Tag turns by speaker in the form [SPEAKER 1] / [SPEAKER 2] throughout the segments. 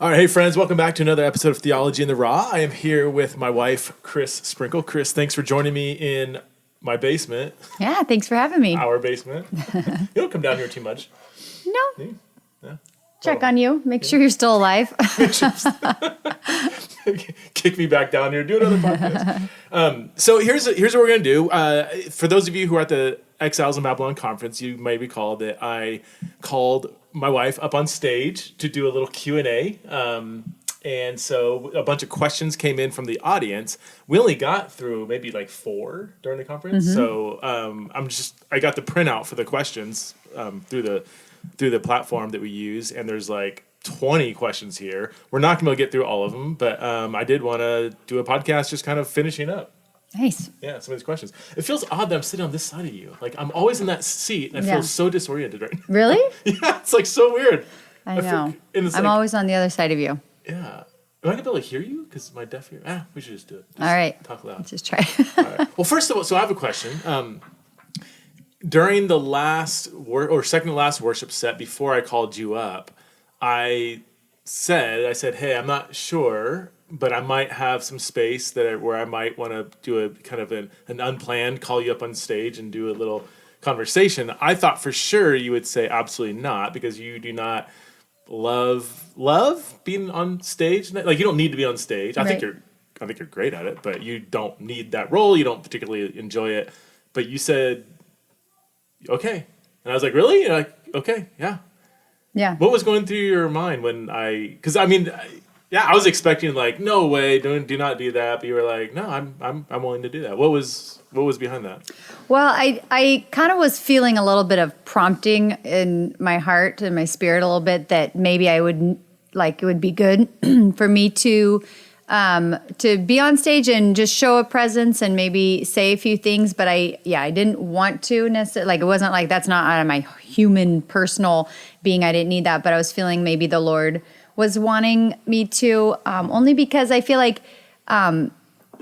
[SPEAKER 1] All right, hey friends, welcome back to another episode of Theology in the Raw. I am here with my wife, Chris Sprinkle. Chris, thanks for joining me in my basement.
[SPEAKER 2] Yeah, thanks for having me.
[SPEAKER 1] Our basement. You don't come down here too much.
[SPEAKER 2] No. Yeah. Check on you. Make sure you're still alive.
[SPEAKER 1] Kick me back down here. Do another podcast. So here's what we're going to do. For those of you who are at the Exiles in Babylon conference, you may recall that I called my wife up on stage to do a little Q&A. And so a bunch of questions came in from the audience. We only got through maybe like 4 during the conference. Mm-hmm. So I got the printout for the questions through the platform that we use, and there's like 20 questions here. We're not going to get through all of them, but I did want to do a podcast just kind of finishing up.
[SPEAKER 2] Nice.
[SPEAKER 1] Yeah, some of these questions. It feels odd that I'm sitting on this side of you. Like, I'm always in that seat, and I feel so disoriented right now.
[SPEAKER 2] Really?
[SPEAKER 1] Yeah, it's like so weird.
[SPEAKER 2] I know. I'm always on the other side of you.
[SPEAKER 1] Yeah. Am I going to be able to hear you? Because my deaf ear. We should just do it.
[SPEAKER 2] All right.
[SPEAKER 1] Talk loud.
[SPEAKER 2] Let's just try.
[SPEAKER 1] All right. Well, first of all, so I have a question. During the second to last worship set, before I called you up, I said, hey, I'm not sure, but I might have some space where I might want to do a kind of an unplanned, call you up on stage and do a little conversation. I thought for sure you would say absolutely not, because you do not love being on stage. Like, you don't need to be on stage. I think you're great at it, but you don't need that role. You don't particularly enjoy it. But you said, okay. And I was like, really? And you're like, okay, yeah.
[SPEAKER 2] Yeah.
[SPEAKER 1] What was going through your mind when I was expecting like, no way, do not do that. But you were like, no, I'm willing to do that. What was behind that?
[SPEAKER 2] Well, I kind of was feeling a little bit of prompting in my heart and my spirit a little bit that maybe it would be good for me to be on stage and just show a presence and maybe say a few things. But I didn't want to necessarily, like, it wasn't like that's not out of my human personal being. I didn't need that, but I was feeling maybe the Lord was wanting me to, only because I feel like, I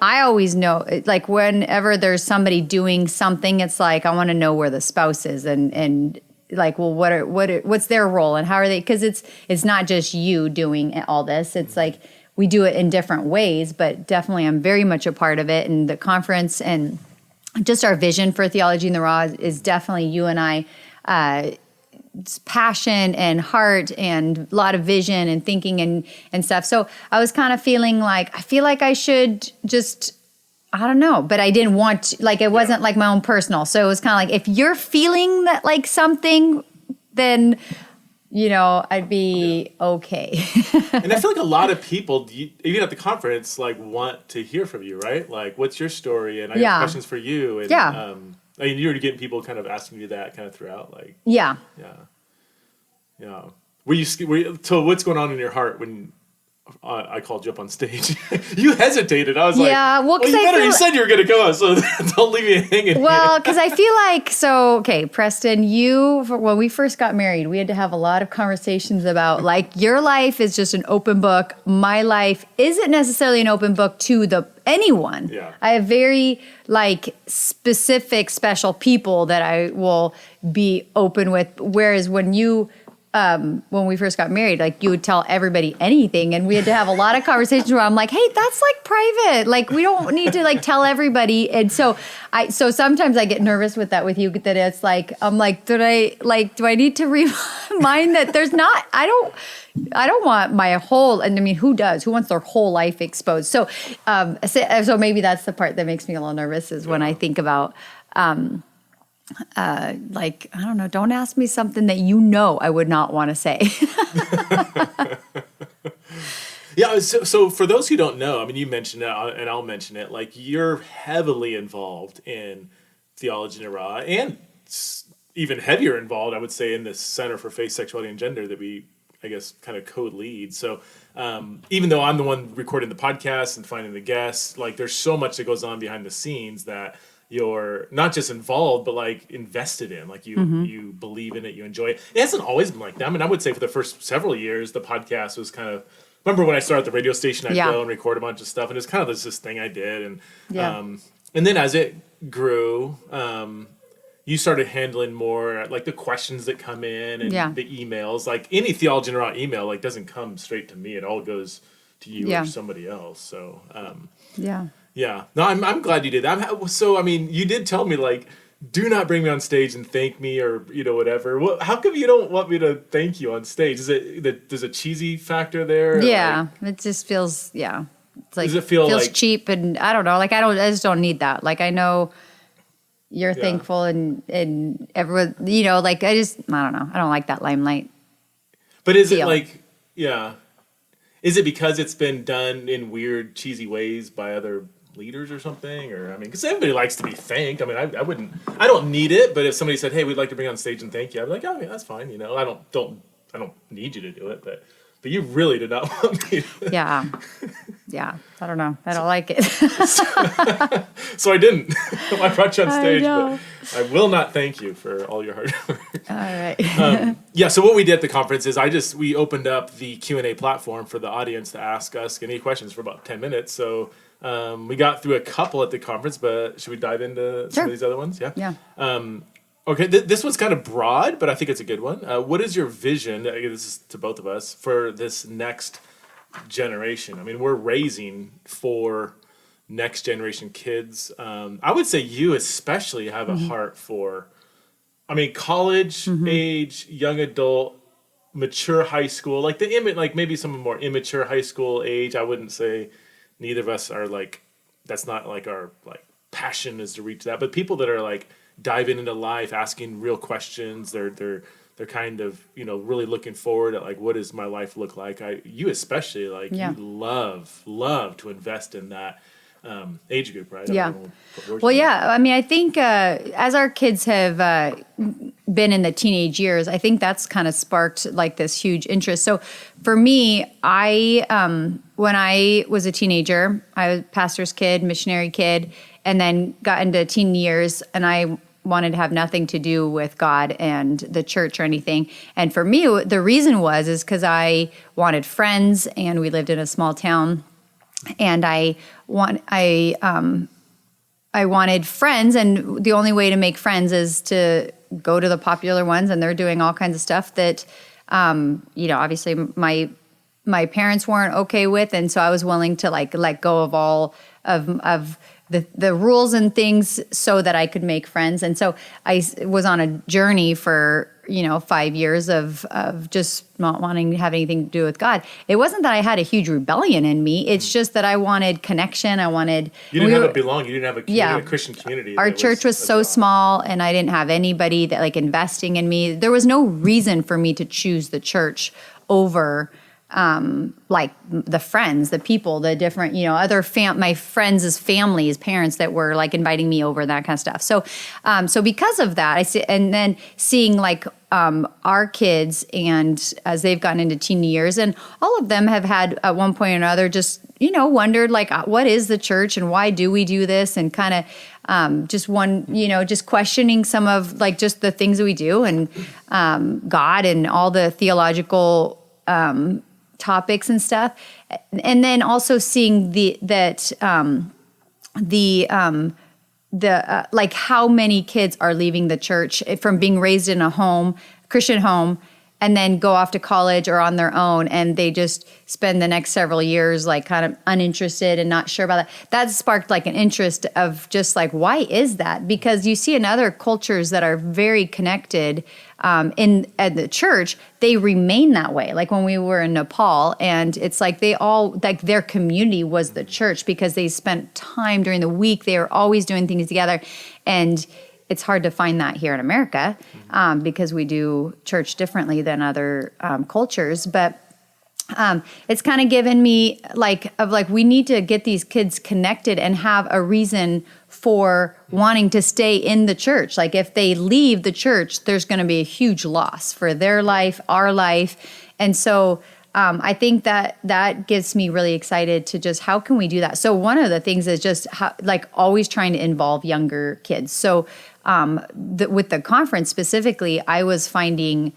[SPEAKER 2] always know, like, whenever there's somebody doing something, it's like, I want to know where the spouse is and like, well, what's their role and how are they? Because it's not just you doing all this. It's like, we do it in different ways, but definitely I'm very much a part of it. And the conference and just our vision for Theology in the Raw is definitely you and I, passion and heart and a lot of vision and thinking and stuff. So I was kind of feeling like, I feel like I should just, I don't know, but I didn't want to, like, it wasn't like my own personal. So it was kind of like, if you're feeling that like something, then, I'd be okay.
[SPEAKER 1] And I feel like a lot of people, even at the conference, like, want to hear from you, right? Like, what's your story? And I have questions for you. And, you're getting people kind of asking you that kind of throughout, like.
[SPEAKER 2] Yeah.
[SPEAKER 1] So what's going on in your heart when I called you up on stage? You hesitated. I was like, you said you were going to come on, so don't leave me hanging.
[SPEAKER 2] Well, because I feel like, Preston, when we first got married, we had to have a lot of conversations about, like, your life is just an open book. My life isn't necessarily an open book to anyone.
[SPEAKER 1] Yeah.
[SPEAKER 2] I have very, like, specific, special people that I will be open with, whereas when we first got married, like, you would tell everybody anything, and we had to have a lot of conversations where I'm like, hey, that's like private. Like, we don't need to like tell everybody. And so sometimes I get nervous with that with you, that it's like, I'm like, do I need to remind that there's not, I don't want my whole, and I mean, who does? Who wants their whole life exposed? So maybe that's the part that makes me a little nervous is when I think about, like, I don't know, don't ask me something that I would not want to say.
[SPEAKER 1] Yeah, so for those who don't know, I mean, you mentioned it, and I'll mention it, like, you're heavily involved in Theology in the Raw, and even heavier involved, I would say, in the Center for Faith, Sexuality, and Gender that we, I guess, kind of co-lead. So even though I'm the one recording the podcast and finding the guests, like, there's so much that goes on behind the scenes that you're not just involved, but like invested in, like you believe in it, you enjoy it. It hasn't always been like that. I mean, I would say for the first several years, the podcast was kind of, remember when I started the radio station, I'd go and record a bunch of stuff, and it's kind of this thing I did. And then as it grew, you started handling more like the questions that come in and
[SPEAKER 2] Yeah.
[SPEAKER 1] the emails. Like any Theology in a Raw email, like doesn't come straight to me. It all goes to you
[SPEAKER 2] Yeah.
[SPEAKER 1] or somebody else. So,
[SPEAKER 2] Yeah.
[SPEAKER 1] yeah. No, I'm glad you did that. So, I mean, you did tell me like, do not bring me on stage and thank me or whatever. How come you don't want me to thank you on stage? Is it there's a cheesy factor there?
[SPEAKER 2] Yeah.
[SPEAKER 1] Like,
[SPEAKER 2] It just feels, yeah. It's like,
[SPEAKER 1] does it feel
[SPEAKER 2] feels
[SPEAKER 1] like
[SPEAKER 2] cheap, and I don't know. Like, I just don't need that. Like, I know you're thankful, and everyone, like, I don't know. I don't like that limelight.
[SPEAKER 1] But is it
[SPEAKER 2] feel.
[SPEAKER 1] like, yeah. Is it because it's been done in weird, cheesy ways by other leaders or something? Or, I mean, because everybody likes to be thanked. I mean, I don't need it, but if somebody said, hey, we'd like to bring you on stage and thank you, I'd be like, oh, yeah, that's fine. I don't need you to do it, but you really did not want me to.
[SPEAKER 2] Yeah. Yeah. I don't know. I don't like it.
[SPEAKER 1] So I didn't. I brought you on
[SPEAKER 2] I
[SPEAKER 1] stage,
[SPEAKER 2] know.
[SPEAKER 1] but I will not thank you for all your hard work.
[SPEAKER 2] All right.
[SPEAKER 1] Yeah, so what we did at the conference is we opened up the Q&A platform for the audience to ask us any questions for about 10 minutes. So we got through a couple at the conference, but should we dive into some of these other ones? Yeah.
[SPEAKER 2] Yeah.
[SPEAKER 1] Okay, this one's kind of broad, but I think it's a good one. What is your vision, this is to both of us, for this next generation? I mean, we're raising 4 next generation kids. I would say you especially have a heart for, I mean, college age, young adult, mature high school, like like maybe some more immature high school age. I wouldn't say neither of us are like, that's not like our like passion is to reach that, but people that are like diving into life, asking real questions. They're kind of, really looking forward at like, what does my life look like? You especially like, you love to invest in that age group, right?
[SPEAKER 2] Yeah. Well, yeah. I mean, I think as our kids have been in the teenage years, I think that's kind of sparked like this huge interest. So for me, when I was a teenager, I was a pastor's kid, missionary kid, and then got into teen years, and I wanted to have nothing to do with God and the church or anything. And for me, the reason is because I wanted friends, and we lived in a small town, and I wanted friends, and the only way to make friends is to go to the popular ones, and they're doing all kinds of stuff that, obviously my parents weren't okay with, and so I was willing to like let go of all of the rules and things so that I could make friends. And so I was on a journey for 5 years of just not wanting to have anything to do with God. It wasn't that I had a huge rebellion in me. It's just that I wanted connection. You
[SPEAKER 1] didn't have a belong. You didn't have a Christian community.
[SPEAKER 2] Our church was so small, and I didn't have anybody that like investing in me. There was no reason for me to choose the church over like the friends, the people, the different, other my friends' families, parents that were like inviting me over, that kind of stuff. So because of that, and then seeing like our kids, and as they've gotten into teen years, and all of them have had at one point or another just, wondered like, what is the church and why do we do this? And kind of just questioning some of like just the things that we do, and God and all the theological topics and stuff, and then also seeing like how many kids are leaving the church from being raised in a Christian home, and then go off to college or on their own, and they just spend the next several years like kind of uninterested and not sure about that. That sparked like an interest of just like, why is that? Because you see in other cultures that are very connected at the church, they remain that way. Like when we were in Nepal, and it's like they all, like their community was the church because they spent time during the week. They were always doing things together. And it's hard to find that here in America because we do church differently than other cultures. But it's kind of given me we need to get these kids connected and have a reason for wanting to stay in the church. Like if they leave the church, there's going to be a huge loss for their life, our life. And so I think that gets me really excited to just, how can we do that? So one of the things is just always trying to involve younger kids. So with the conference specifically, I was finding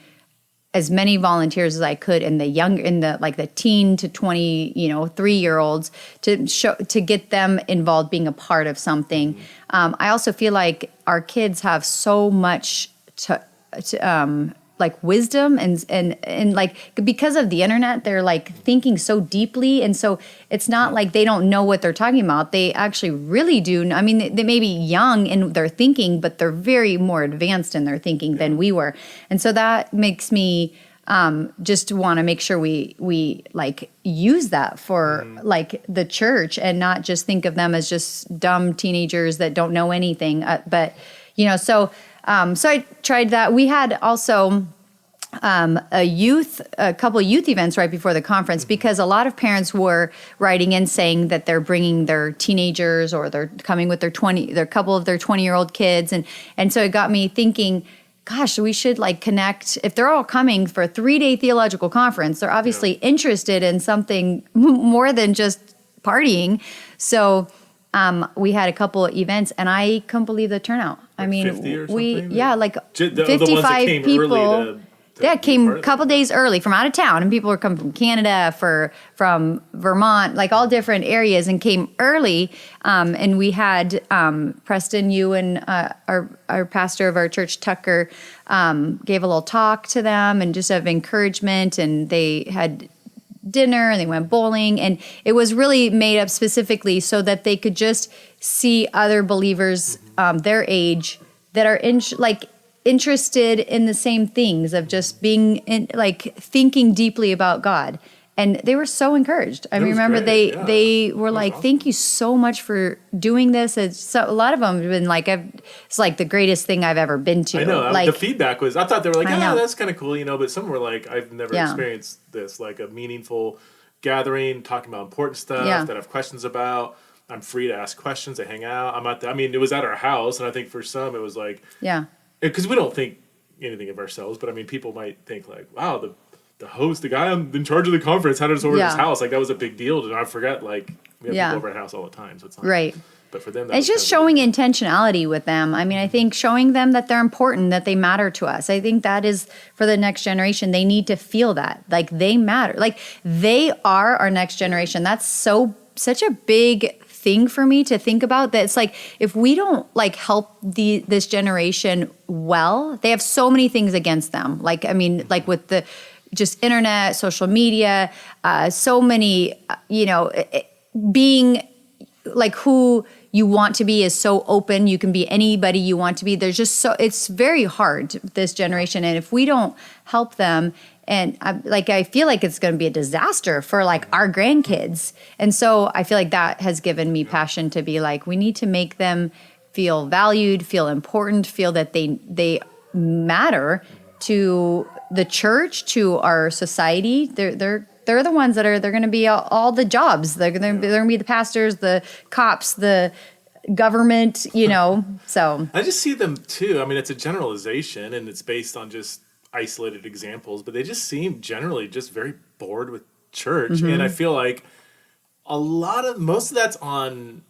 [SPEAKER 2] as many volunteers as I could in the teen to 20, 3-year-olds to get them involved, being a part of something. I also feel like our kids have so much to like wisdom and like, because of the internet, they're like thinking so deeply. And so it's not like they don't know what they're talking about. They actually really do. I mean, they may be young in their thinking, but they're very more advanced in their thinking than we were. And so that makes me just want to make sure we like use that for like the church, and not just think of them as just dumb teenagers that don't know anything. But so I tried that. We had also a couple of youth events right before the conference, because a lot of parents were writing in saying that they're bringing their teenagers, or they're coming with their couple of their 20-year-old kids. And so it got me thinking, gosh, we should like connect. If they're all coming for a 3-day theological conference, they're obviously interested in something more than just partying. So we had a couple of events, and I couldn't believe the turnout.
[SPEAKER 1] Like
[SPEAKER 2] I mean,
[SPEAKER 1] 50 or something?
[SPEAKER 2] like
[SPEAKER 1] the
[SPEAKER 2] 55
[SPEAKER 1] ones that came
[SPEAKER 2] people.
[SPEAKER 1] Early
[SPEAKER 2] Came a couple days early from out of town, and people were coming from Canada, from Vermont, like all different areas, and came early. And we had Preston, you and our pastor of our church, Tucker, gave a little talk to them and just of encouragement, and they had dinner and they went bowling, and it was really made up specifically so that they could just see other believers their age that are interested in the same things, of just being thinking deeply about God. And they were so encouraged. I remember they were like, awesome. Thank you so much for doing this. A lot of them have been like, it's like the greatest thing I've ever been to.
[SPEAKER 1] I know.
[SPEAKER 2] Like,
[SPEAKER 1] the feedback was, I thought they were like, that's kind of cool, but some were like, I've never experienced this, like a meaningful gathering, talking about important stuff that I have questions about. I'm free to ask questions, to hang out. It was at our house, and I think for some it was like, because we don't think anything of ourselves, but I mean, people might think like, wow, the host, the guy in charge of the conference had us over at his house. Like, that was a big deal. And I forget, like, we have people over at our house all the time. So it's not,
[SPEAKER 2] right.
[SPEAKER 1] But for them,
[SPEAKER 2] it's just showing intentionality with them. I mean, I think showing them that they're important, that they matter to us. I think that is for the next generation. They need to feel that, like, they matter. Like, they are our next generation. That's such a big thing for me to think about, that it's like, if we don't like help this generation well, they have so many things against them. Like, I mean, like with the just internet, social media, so many, being like who you want to be is so open. You can be anybody you want to be. It's very hard, this generation. And if we don't help them, and I feel like it's going to be a disaster for like our grandkids. And so I feel like that has given me passion to be like, we need to make them feel valued, feel important, feel that they matter to the church, to our society. They're the ones they're going to be all the jobs. They're going to be the pastors, the cops, the government, so.
[SPEAKER 1] I just see them too. I mean, it's a generalization, and it's based on just isolated examples, but they just seem generally just very bored with church. And I feel like most of that's on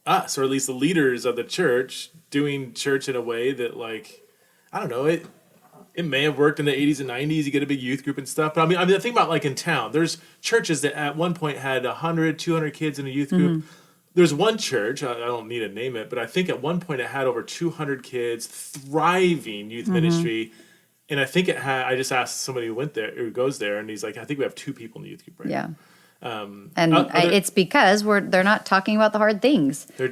[SPEAKER 1] us, or at least the leaders of the church, doing church in a way that, like, I don't know, it may have worked in the 80s and 90s. You get a big youth group and stuff. But I mean, think about like in town, there's churches that at one point had 100, 200 kids in a youth group. There's one church, I don't need to name it, but I think at one point it had over 200 kids, thriving youth ministry. And I think I just asked somebody who goes there, and he's like, I think we have 2 people in the youth group right now.
[SPEAKER 2] It's because they're not talking about the hard things. Their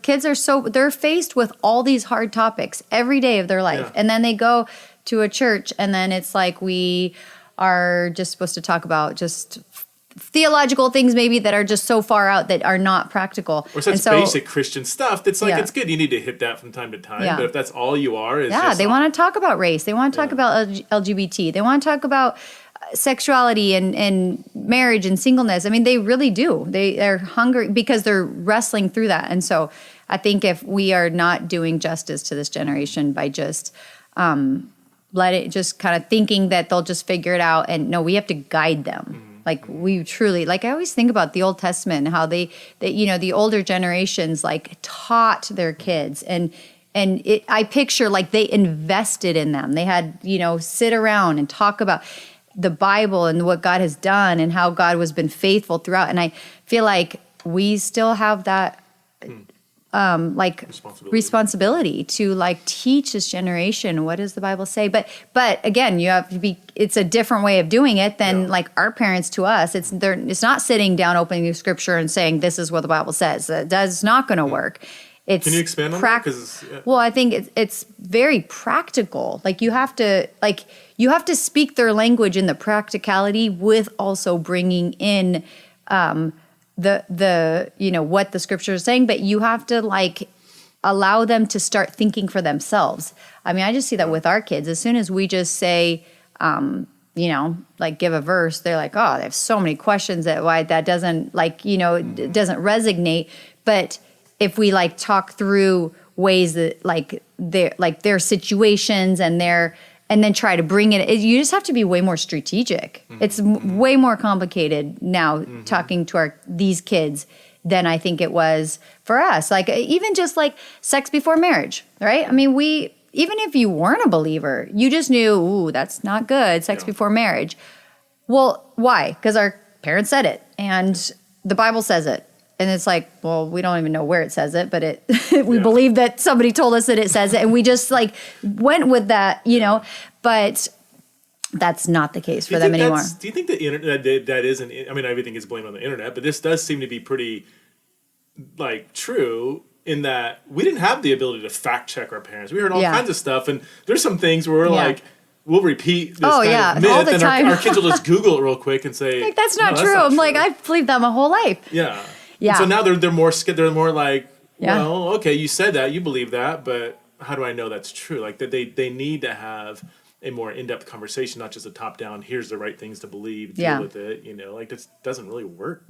[SPEAKER 2] kids are they're faced with all these hard topics every day of their life. And then they go to a church, and then it's like, we are just supposed to talk about just theological things maybe that are just so far out that are not practical.
[SPEAKER 1] Or such basic Christian stuff that's like, it's good. You need to hit that from time to time. But if that's all you are,
[SPEAKER 2] they want to talk about race. They want to talk about LGBT. They want to talk about sexuality and marriage and singleness. I mean, they really do. They're hungry because they're wrestling through that. And so I think if we are not doing justice to this generation by just just kind of thinking that they'll just figure it out, and no, we have to guide them. Like, we truly, like, I always think about the Old Testament and how they the older generations like taught their kids, and I picture like they invested in them. They had, sit around and talk about the Bible and what God has done and how God has been faithful throughout. And I feel like we still have that like responsibility to like teach this generation what does the Bible say. But again, you have to be. It's a different way of doing it than like our parents to us. It's not sitting down, opening the scripture and saying this is what the Bible says. That's not going to work. It's
[SPEAKER 1] Can you expand on that?
[SPEAKER 2] Well, I think it's very practical. Like you have to speak their language in the practicality with also bringing in the what the scripture is saying, but you have to like allow them to start thinking for themselves. I mean, I just see that with our kids. As soon as we just say, like give a verse, they're like, oh, they have so many questions why that doesn't it doesn't resonate. But if we like talk through ways that their situations and then try to bring you just have to be way more strategic. It's way more complicated now talking to these kids than I think it was for us. Like even just like sex before marriage, right? I mean, even if you weren't a believer, you just knew, ooh, that's not good, sex before marriage. Well, why? Because our parents said it and the Bible says it. And it's like, well, we don't even know where it says it, but we believe that somebody told us that it says it, and we just like went with that, But that's not the case for them anymore.
[SPEAKER 1] Do you think the internet that isn't? I mean, everything is blamed on the internet, but this does seem to be pretty like true in that we didn't have the ability to fact check our parents. We heard all kinds of stuff, and there's some things where we're like. We'll repeat this kind of myth,
[SPEAKER 2] all the
[SPEAKER 1] and
[SPEAKER 2] time.
[SPEAKER 1] Our kids will just Google it real quick and say,
[SPEAKER 2] like, that's not true. I'm like, I've believed that my whole life.
[SPEAKER 1] Yeah.
[SPEAKER 2] Yeah.
[SPEAKER 1] And so now they're more scared. They're more like, well, okay, you said that, you believe that, but how do I know that's true? Like that they need to have a more in-depth conversation, not just a top-down, here's the right things to believe, deal with it, like this doesn't really work.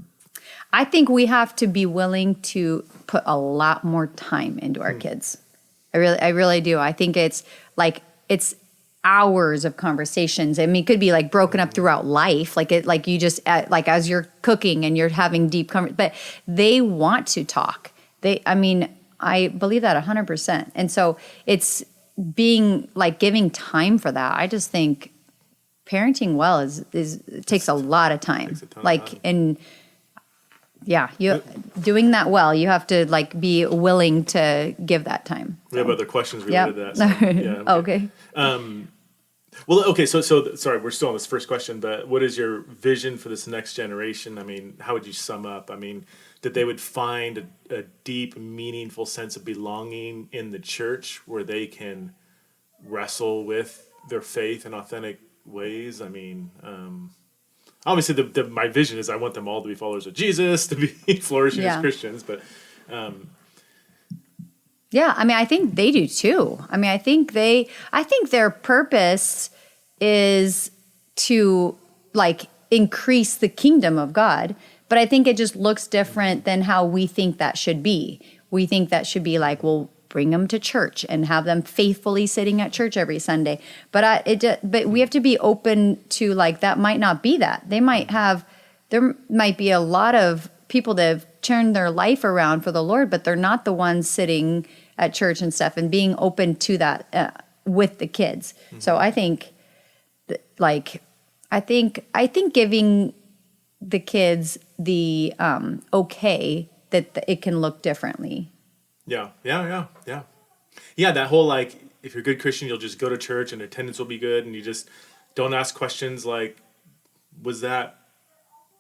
[SPEAKER 2] I think we have to be willing to put a lot more time into our kids. I really do. I think it's hours of conversations. I mean, it could be like broken up throughout life, like you just as you're cooking and you're having deep conversation. But they want to talk. I believe that 100%. And so it's being like giving time for that. I just think parenting well it takes a lot of time. Doing that well, you have to like be willing to give that time.
[SPEAKER 1] We have other questions related to that. So,
[SPEAKER 2] okay.
[SPEAKER 1] Well, okay, so sorry, we're still on this first question, but what is your vision for this next generation? I mean, how would you sum up? I mean, that they would find a deep, meaningful sense of belonging in the church where they can wrestle with their faith in authentic ways. I mean, obviously, my vision is I want them all to be followers of Jesus, to be flourishing as Christians, but...
[SPEAKER 2] I mean, I think they do too. I mean, I think their purpose is to like increase the kingdom of God, but I think it just looks different than how we think that should be. We think that should be like, well, bring them to church and have them faithfully sitting at church every Sunday. But we have to be open to like, that might not be that. There might be a lot of people that have turned their life around for the Lord, but they're not the ones sitting at church and stuff, and being open to that with the kids. Mm-hmm. So I think giving the kids the okay that it can look differently. Yeah.
[SPEAKER 1] That whole like, if you're a good Christian, you'll just go to church and attendance will be good, and you just don't ask questions like, was that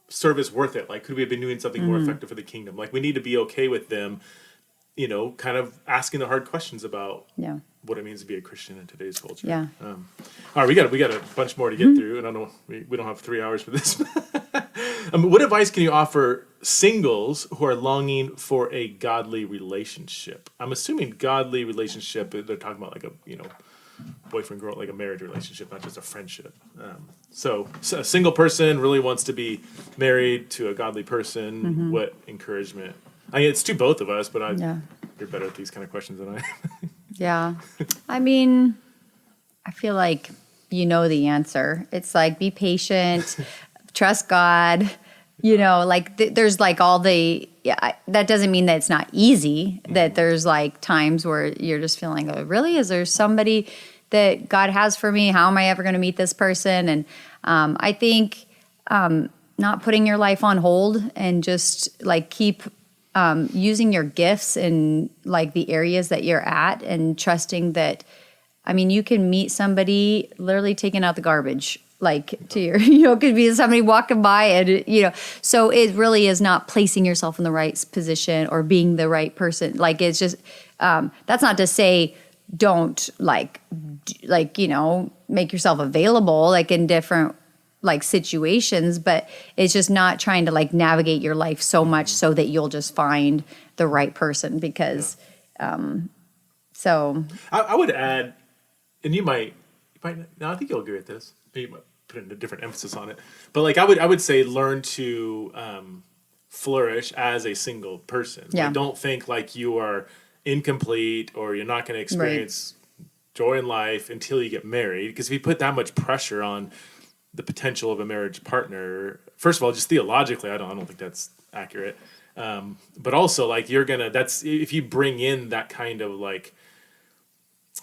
[SPEAKER 1] service worth it? Like, could we have been doing something more effective for the kingdom? Like, we need to be okay with them, kind of asking the hard questions about what it means to be a Christian in today's culture. Yeah. All right, we got a bunch more to get through, and I know we don't have 3 hours for this. What advice can you offer singles who are longing for a godly relationship? I'm assuming godly relationship, they're talking about like a, boyfriend girl, like a marriage relationship, not just a friendship. So a single person really wants to be married to a godly person. Mm-hmm. What encouragement? I mean, it's to both of us, but you're better at these kind of questions than I am.
[SPEAKER 2] Yeah. I mean, I feel like the answer. It's like, be patient, trust God, You know, like there's like all the, that doesn't mean that it's not easy, that there's like times where you're just feeling, oh, really? Is there somebody that God has for me? How am I ever going to meet this person? And I think not putting your life on hold and just like keep using your gifts in like the areas that you're at and trusting that, I mean, you can meet somebody literally taking out the garbage, like to your, could be somebody walking by and, so it really is not placing yourself in the right position or being the right person. Like, it's just, that's not to say don't make yourself available, like in different like situations, but it's just not trying to like navigate your life so much so that you'll just find the right person because, so.
[SPEAKER 1] I would add, and you might, no, I think you'll agree with this. You might put a different emphasis on it, but like I would say learn to flourish as a single person.
[SPEAKER 2] Yeah.
[SPEAKER 1] Like, don't think like you are incomplete or you're not going to experience joy in life until you get married. Because if you put that much pressure on the potential of a marriage partner, first of all, just theologically, I don't think that's accurate. But also, like, that's if you bring in that kind of like,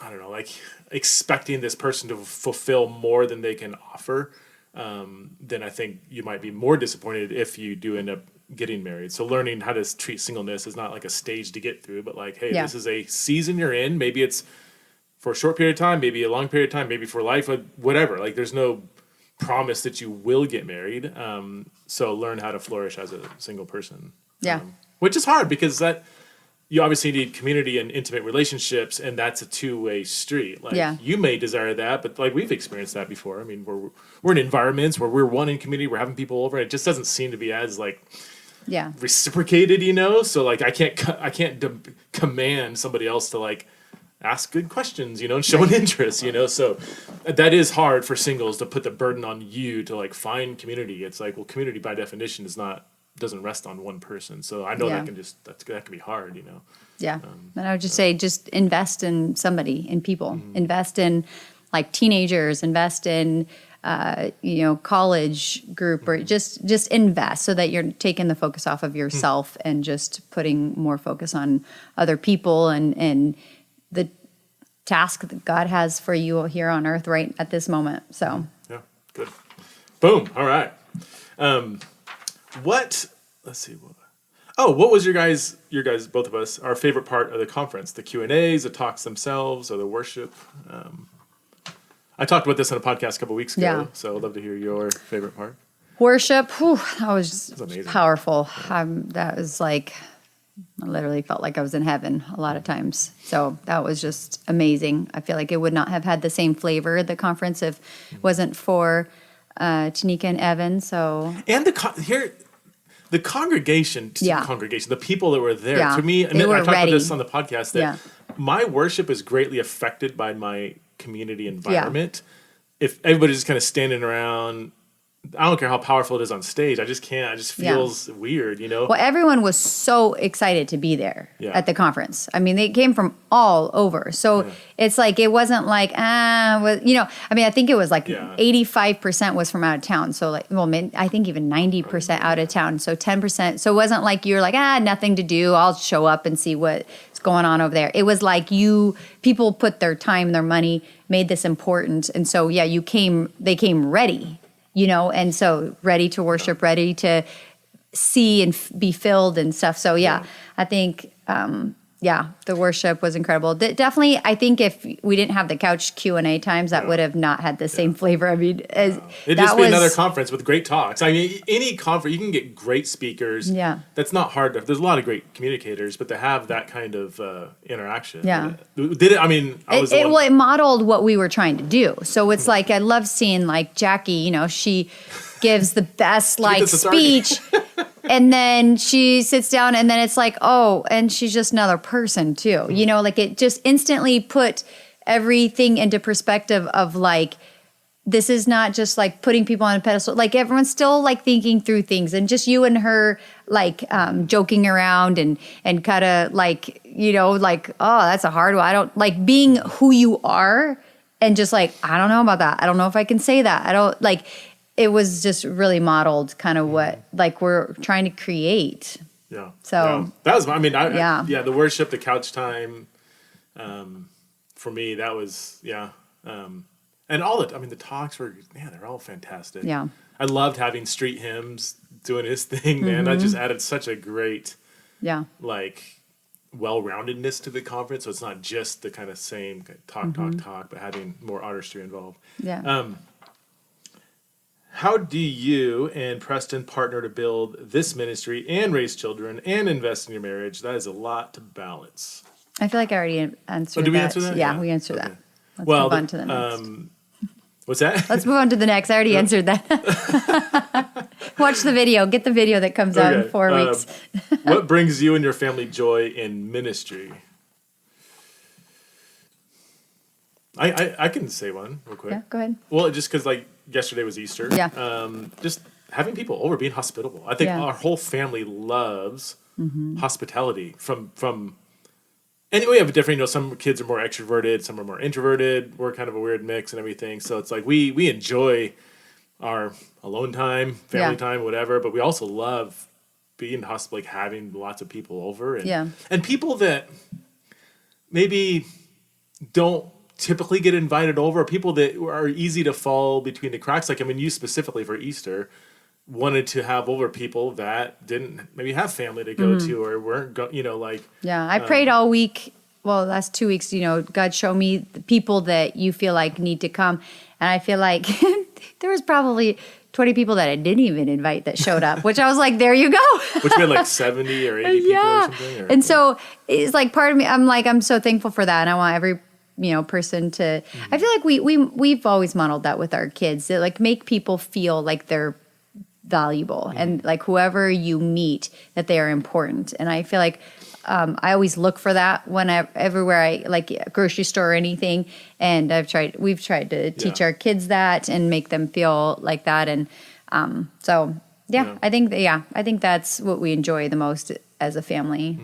[SPEAKER 1] I don't know, like expecting this person to fulfill more than they can offer, then I think you might be more disappointed if you do end up getting married. So learning how to treat singleness is not like a stage to get through, but like, hey, this is a season you're in. Maybe it's for a short period of time, maybe a long period of time, maybe for life, whatever. Like, there's no promise that you will get married. So learn how to flourish as a single person. Which is hard because that you obviously need community and intimate relationships, and that's a two-way street. Like, you may desire that, but like we've experienced that before. I mean, we're in environments where we're one in community, we're having people over, and it just doesn't seem to be as like reciprocated, So like I can't command somebody else to like ask good questions, and show an interest, So that is hard for singles to put the burden on you to like find community. It's like, well, community by definition doesn't rest on one person. So I know that can be hard,
[SPEAKER 2] Yeah. And I would just say, just invest in somebody, in people, invest in like teenagers, invest in, college group, or just invest so that you're taking the focus off of yourself and just putting more focus on other people and the task that God has for you here on earth right at this moment. So
[SPEAKER 1] yeah, good. Boom. All right. Let's see. What was your guys, both of us, our favorite part of the conference? The Q&As, the talks themselves, or the worship? I talked about this on a podcast a couple weeks ago, so I'd love to hear your favorite part.
[SPEAKER 2] Worship, that was
[SPEAKER 1] amazing.
[SPEAKER 2] Powerful. That was like, I literally felt like I was in heaven a lot of times. So that was just amazing. I feel like it would not have had the same flavor, the conference, if it wasn't for Tanika and Evan. So
[SPEAKER 1] and the congregation, the people that were there, to me, and I talked about this on the podcast, that my worship is greatly affected by my community environment. If everybody's just kind of standing around, I don't care how powerful it is on stage. I just can't. It just feels weird, Well,
[SPEAKER 2] everyone was so excited to be there at the conference. I mean, they came from all over. So it's like, it wasn't like, I think it was like 85% was from out of town. So like, I think even 90% out of town. So 10%. So it wasn't like you're like, nothing to do. I'll show up and see what's going on over there. It was like people put their time, their money, made this important. And so, they came ready. And so ready to worship, ready to see and be filled and stuff. So, I think, the worship was incredible. Definitely, I think if we didn't have the couch Q&A times, that would have not had the same flavor. I mean,
[SPEAKER 1] it'd just be another conference with great talks. I mean, any conference, you can get great speakers.
[SPEAKER 2] Yeah.
[SPEAKER 1] That's not hard. There's a lot of great communicators, but to have that kind of interaction.
[SPEAKER 2] Yeah.
[SPEAKER 1] It
[SPEAKER 2] modeled what we were trying to do. So it's like, I love seeing like Jackie, she gives the best like speech. And then she sits down and then it's like, and she's just another person too. Like it just instantly put everything into perspective of like, this is not just like putting people on a pedestal. Like everyone's still like thinking through things, and just you and her like joking around and kind of like, like, that's a hard one. I don't like being who you are and just like, I don't know about that. I don't know if I can say that. I don't like. it was just really modeled kind of what like we're trying to create.
[SPEAKER 1] Yeah.
[SPEAKER 2] So
[SPEAKER 1] yeah. That was, the worship, the couch time, for me, that was, and all the talks were, they're all fantastic.
[SPEAKER 2] Yeah.
[SPEAKER 1] I loved having Street Hymns doing his thing, man. That just added such a great, well-roundedness to the conference. So it's not just the kind of same talk, but having more artistry involved.
[SPEAKER 2] Yeah.
[SPEAKER 1] How do you and Preston partner to build this ministry and raise children and invest in your marriage? That is a lot to balance.
[SPEAKER 2] I feel like I already answered that.
[SPEAKER 1] Did we answer that?
[SPEAKER 2] Yeah, we answered that. Let's
[SPEAKER 1] move
[SPEAKER 2] on to the next.
[SPEAKER 1] What's that?
[SPEAKER 2] Let's move on to the next. I already answered that. Watch the video. Get the video that comes out in 4 weeks.
[SPEAKER 1] What brings you and your family joy in ministry? I can say one real quick.
[SPEAKER 2] Yeah, go ahead.
[SPEAKER 1] Well, just because yesterday was Easter.
[SPEAKER 2] Yeah.
[SPEAKER 1] Just having people over, being hospitable. I think our whole family loves hospitality. And we have a different, some kids are more extroverted, some are more introverted. We're kind of a weird mix and everything. So it's like we enjoy our alone time, family time, whatever. But we also love being hospitable, having lots of people over. And people that maybe don't typically get invited over, people that are easy to fall between the cracks. You specifically for Easter wanted to have over people that didn't maybe have family to go to or weren't
[SPEAKER 2] I prayed all week. Well, the last 2 weeks, God show me the people that you feel like need to come. And I feel like there was probably 20 people that I didn't even invite that showed up, which I was like, there you go.
[SPEAKER 1] Which meant 70 or 80 people or something?
[SPEAKER 2] And so it's part of me, I'm so thankful for that. And I want every person to, I feel like we've always modeled that with our kids, that make people feel like they're valuable and whoever you meet, that they are important. And I feel like I always look for that everywhere I a grocery store or anything. And we've tried to teach our kids that and make them feel like that. And I think that's what we enjoy the most as a family.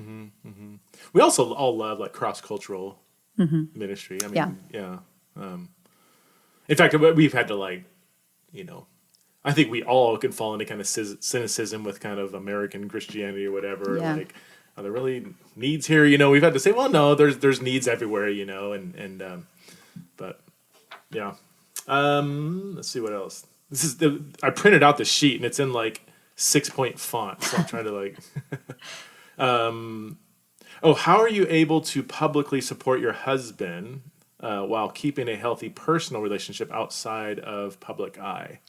[SPEAKER 1] We also all love cross-cultural ministry. In fact, we've had to I think we all can fall into kind of cynicism with kind of American Christianity or whatever.
[SPEAKER 2] Yeah.
[SPEAKER 1] Are there really needs here? We've had to say, well, no, there's needs everywhere, but yeah. Let's see what else. I printed out the sheet and it's in 6-point font, so I'm trying to how are you able to publicly support your husband while keeping a healthy personal relationship outside of public eye?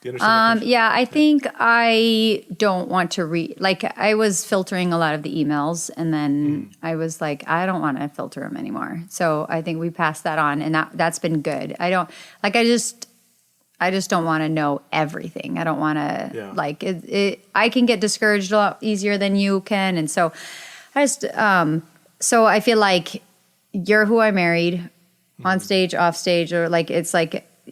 [SPEAKER 1] Do you understand?
[SPEAKER 2] I think I don't want to read. I was filtering a lot of the emails, and then I was like, I don't want to filter them anymore. So I think we passed that on, and that's been good. I don't I just don't want to know everything. I don't want to I can get discouraged a lot easier than you can, and so I just so I feel like you're who I married, on stage, off stage, or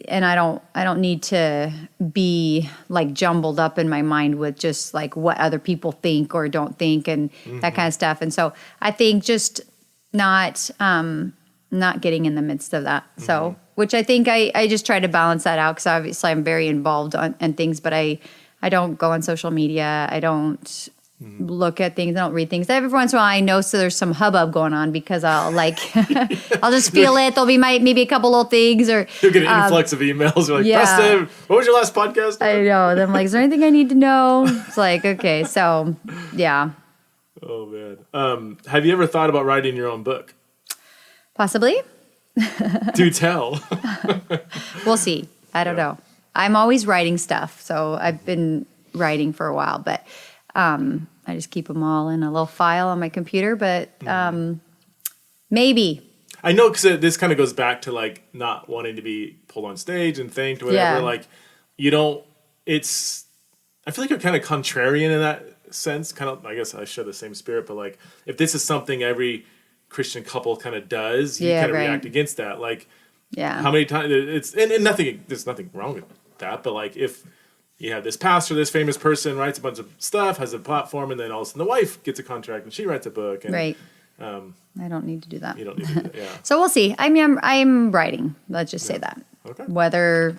[SPEAKER 2] and I don't need to be jumbled up in my mind with just what other people think or don't think and that kind of stuff. And so I think just not getting in the midst of that. So, which I think I just try to balance that out because obviously I'm very involved in things, but I don't go on social media. I don't look at things. I don't read things. Every once in a while I know, so there's some hubbub going on because I'll I'll just feel it. There'll be maybe a couple little things or
[SPEAKER 1] you'll get an influx of emails. You're Preston, what was your last podcast?
[SPEAKER 2] I know. Then I'm is there anything I need to know? It's okay. So yeah.
[SPEAKER 1] Oh man. Have you ever thought about writing your own book?
[SPEAKER 2] Possibly.
[SPEAKER 1] Do tell.
[SPEAKER 2] We'll see. I don't know. I'm always writing stuff. So I've been writing for a while, but I just keep them all in a little file on my computer, but maybe.
[SPEAKER 1] I know because this kind of goes back to not wanting to be pulled on stage and thanked or whatever. I feel like you're kind of contrarian in that sense. Kind of, I guess I share the same spirit, but if this is something every Christian couple kind of does, you kind of react against that. How many times there's nothing wrong with that, but if you have this pastor, this famous person writes a bunch of stuff, has a platform, and then all of a sudden the wife gets a contract and she writes a book. And,
[SPEAKER 2] right. I don't need to do that.
[SPEAKER 1] You don't need to do that, yeah.
[SPEAKER 2] So we'll see. I'm writing. Let's just say that.
[SPEAKER 1] Okay.
[SPEAKER 2] Whether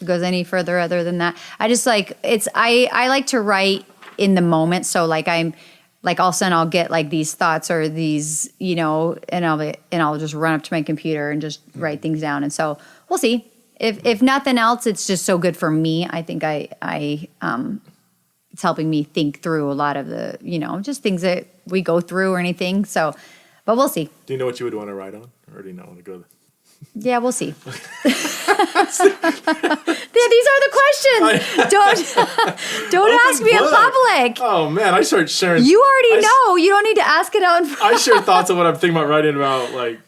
[SPEAKER 2] goes any further other than that. I just like I like to write in the moment. So like I'm like all of a sudden I'll get like these thoughts or these, and I'll just run up to my computer and just write things down. And so we'll see. If nothing else, it's just so good for me. I think it's helping me think through a lot of the, just things that we go through or anything. So, but we'll see.
[SPEAKER 1] Do you know what you would want to write on, or do you not want to go there?
[SPEAKER 2] Yeah, we'll see. Yeah, these are the questions. Don't ask me in public.
[SPEAKER 1] Oh man, I start sharing.
[SPEAKER 2] You already know. You don't need to ask it out in front.
[SPEAKER 1] I share thoughts of what I'm thinking about writing about. Like,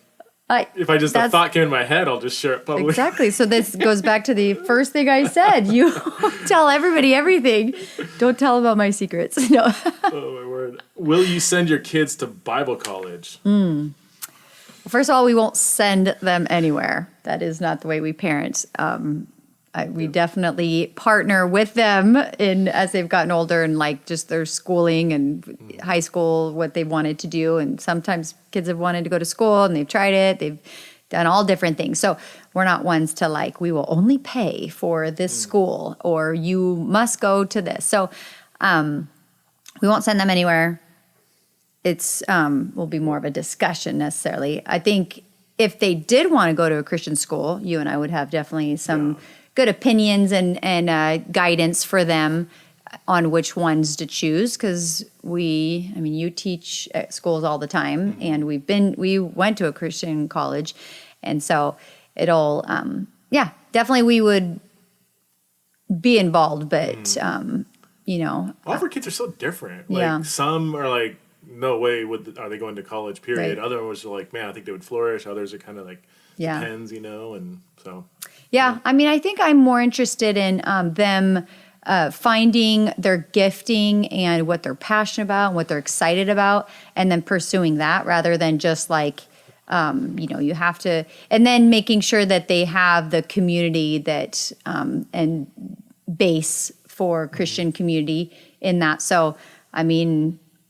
[SPEAKER 1] if a thought came in my head, I'll just share it publicly.
[SPEAKER 2] Exactly. So this goes back to the first thing I said. You tell everybody everything. Don't tell about my secrets. No.
[SPEAKER 1] Oh my word. Will you send your kids to Bible college?
[SPEAKER 2] First of all, we won't send them anywhere. That is not the way we parent. We definitely partner with them as they've gotten older and like just their schooling and high school, what they wanted to do. And sometimes kids have wanted to go to school and they've tried it. They've done all different things. So we're not ones to like, we will only pay for this school or you must go to this. So we won't send them anywhere. It's will be more of a discussion necessarily. I think if they did want to go to a Christian school, you and I would have definitely some good opinions and guidance for them on which ones to choose. Because you teach at schools all the time, and we went to a Christian college, and so it'll definitely we would be involved, but
[SPEAKER 1] all of our kids are so different. Like some are like, no way are they going to college, period. Right. Others are like, man, I think they would flourish. Others are kind of like, depends, and so.
[SPEAKER 2] Yeah, I think I'm more interested in them finding their gifting and what they're passionate about and what they're excited about, and then pursuing that rather than just like, you have to, and then making sure that they have the community that, and base for Christian community in that. So,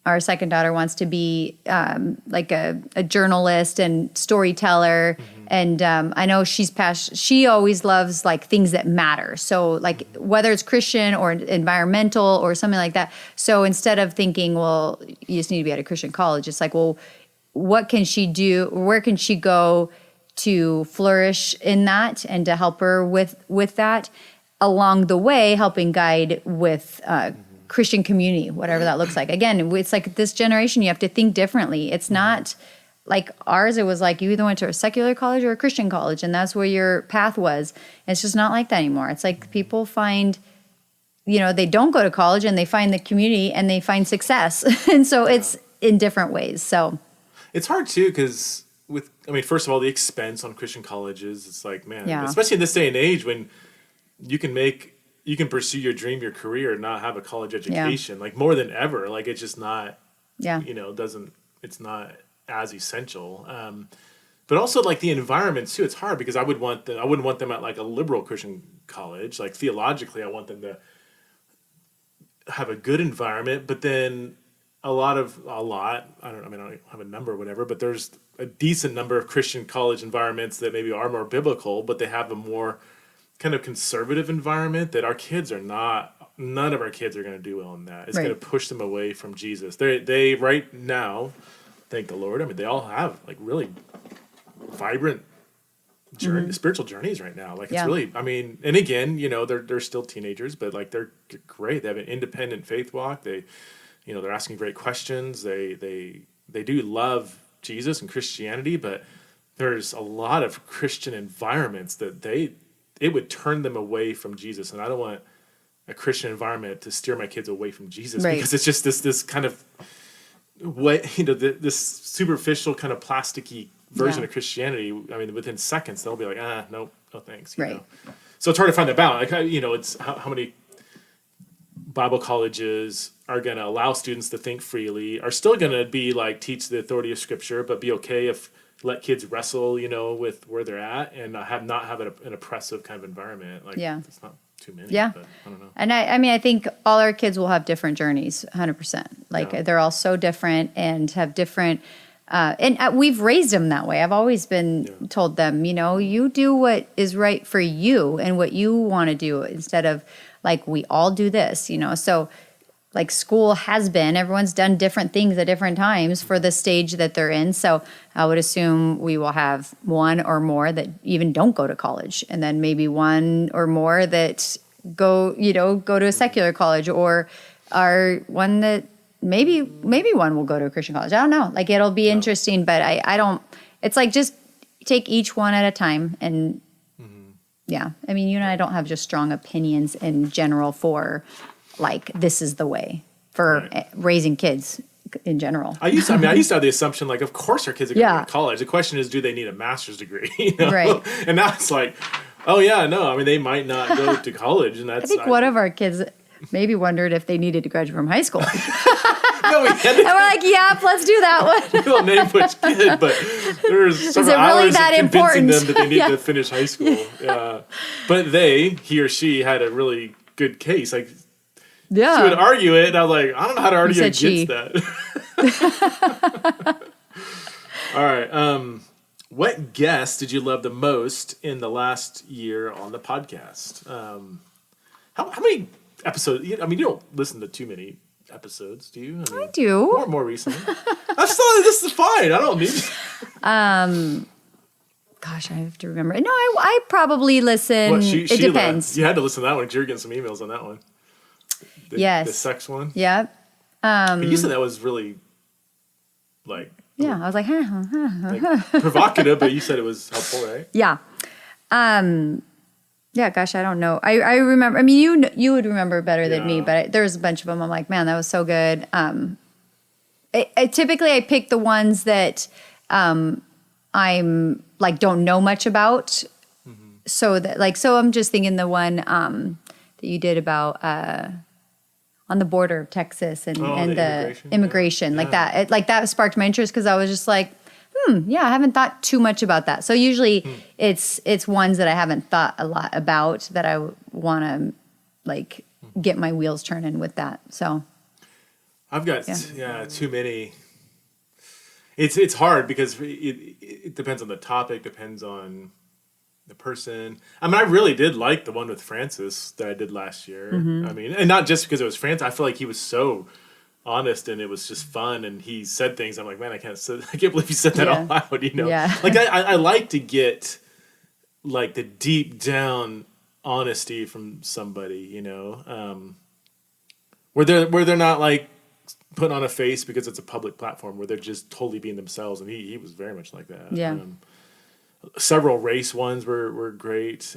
[SPEAKER 2] our second daughter wants to be like a journalist and storyteller. And I know she's passionate. She always loves like things that matter. So like whether it's Christian or environmental or something like that. So instead of thinking, well, you just need to be at a Christian college, it's like, well, what can she do? Where can she go to flourish in that and to help her with that? Along the way, helping guide with Christian community, whatever that looks like. Again, it's like this generation, you have to think differently. It's not like ours. It was like you either went to a secular college or a Christian college, and that's where your path was. It's just not like that anymore. It's like people find, they don't go to college and they find the community and they find success. And so it's in different ways. So
[SPEAKER 1] it's hard too, because first of all, the expense on Christian colleges, it's like, man, especially in this day and age when you can pursue your dream, your career, and not have a college education, like more than ever. Like it's just not, it's not as essential. But also like the environment too, it's hard because I wouldn't want them at like a liberal Christian college. Like theologically, I want them to have a good environment, but then I don't have a number or whatever, but there's a decent number of Christian college environments that maybe are more biblical, but they have a more kind of conservative environment that our kids are not. None of our kids are going to do well in that. It's going to push them away from Jesus. They right now, thank the Lord, they all have like really vibrant spiritual journeys right now. Like it's really, and again, they're still teenagers, but like they're great. They have an independent faith walk. They're asking great questions. They do love Jesus and Christianity, but there's a lot of Christian environments that it would turn them away from Jesus. And I don't want a Christian environment to steer my kids away from Jesus because it's just this kind of way, this superficial kind of plasticky version of Christianity. Within seconds, they'll be like, no thanks. You know? So it's hard to find that balance. Like, it's how many Bible colleges are going to allow students to think freely, are still going to be like, teach the authority of Scripture, but be okay if let kids wrestle, with where they're at and not have an oppressive kind of environment. Like, it's not too many. Yeah. But I don't know.
[SPEAKER 2] And I think all our kids will have different journeys, 100%. Like they're all so different and have different we've raised them that way. I've always been told them, you do what is right for you and what you want to do instead of like, we all do this, So like school has been, everyone's done different things at different times for the stage that they're in. So I would assume we will have one or more that even don't go to college, and then maybe one or more that go to a secular college, or are one that maybe one will go to a Christian college. I don't know. Like, it'll be interesting, but I don't, it's like, just take each one at a time. And yeah, I mean, you and I don't have just strong opinions in general for like, this is the way for raising kids in general.
[SPEAKER 1] I used to have the assumption, like, of course our kids are going to go to college. The question is, do they need a master's degree?
[SPEAKER 2] Right.
[SPEAKER 1] And now it's like, oh yeah, no, I mean, they might not go to college, and that's.
[SPEAKER 2] I think one of our kids maybe wondered if they needed to graduate from high school.
[SPEAKER 1] No,
[SPEAKER 2] and we're like, yep, let's do that one.
[SPEAKER 1] We don't name which kid, but there's several hours of convincing them that they need to finish high school. But he or she had a really good case. Like, she would argue it, and I was like, I don't know how to argue against that. All right. What guest did you love the most in the last year on the podcast? How many episodes? I mean, you don't listen to too many episodes, do you?
[SPEAKER 2] I do.
[SPEAKER 1] More recently. This is fine. I don't need.
[SPEAKER 2] Gosh, I have to remember. No, I probably listen. It depends.
[SPEAKER 1] You had to listen to that one because you were getting some emails on that one.
[SPEAKER 2] Yes.
[SPEAKER 1] The sex one.
[SPEAKER 2] Yeah.
[SPEAKER 1] But you said that was really, like.
[SPEAKER 2] Yeah, I was like,
[SPEAKER 1] like, provocative, but you said it was helpful, right?
[SPEAKER 2] Yeah. Yeah, gosh, I don't know. I remember, I mean, you would remember better than me, but there was a bunch of them. I'm like, man, that was so good. Typically I pick the ones that I'm like, don't know much about. So I'm just thinking the one that you did about on the border of Texas and the immigration like that. That sparked my interest because I was just like, I haven't thought too much about that. So usually it's ones that I haven't thought a lot about that I want to like get my wheels turning with that. So
[SPEAKER 1] I've got too many. It's hard because it depends on the topic, depends on the person. I mean, I really did like the one with Francis that I did last year. I mean, and not just because it was Francis. I feel like he was so honest and it was just fun, and he said things. I'm like, man, I can't believe he said that out loud. Like I like to get like the deep down honesty from somebody. Where they're not like putting on a face because it's a public platform, where they're just totally being themselves, and he was very much like that. Several race ones were great.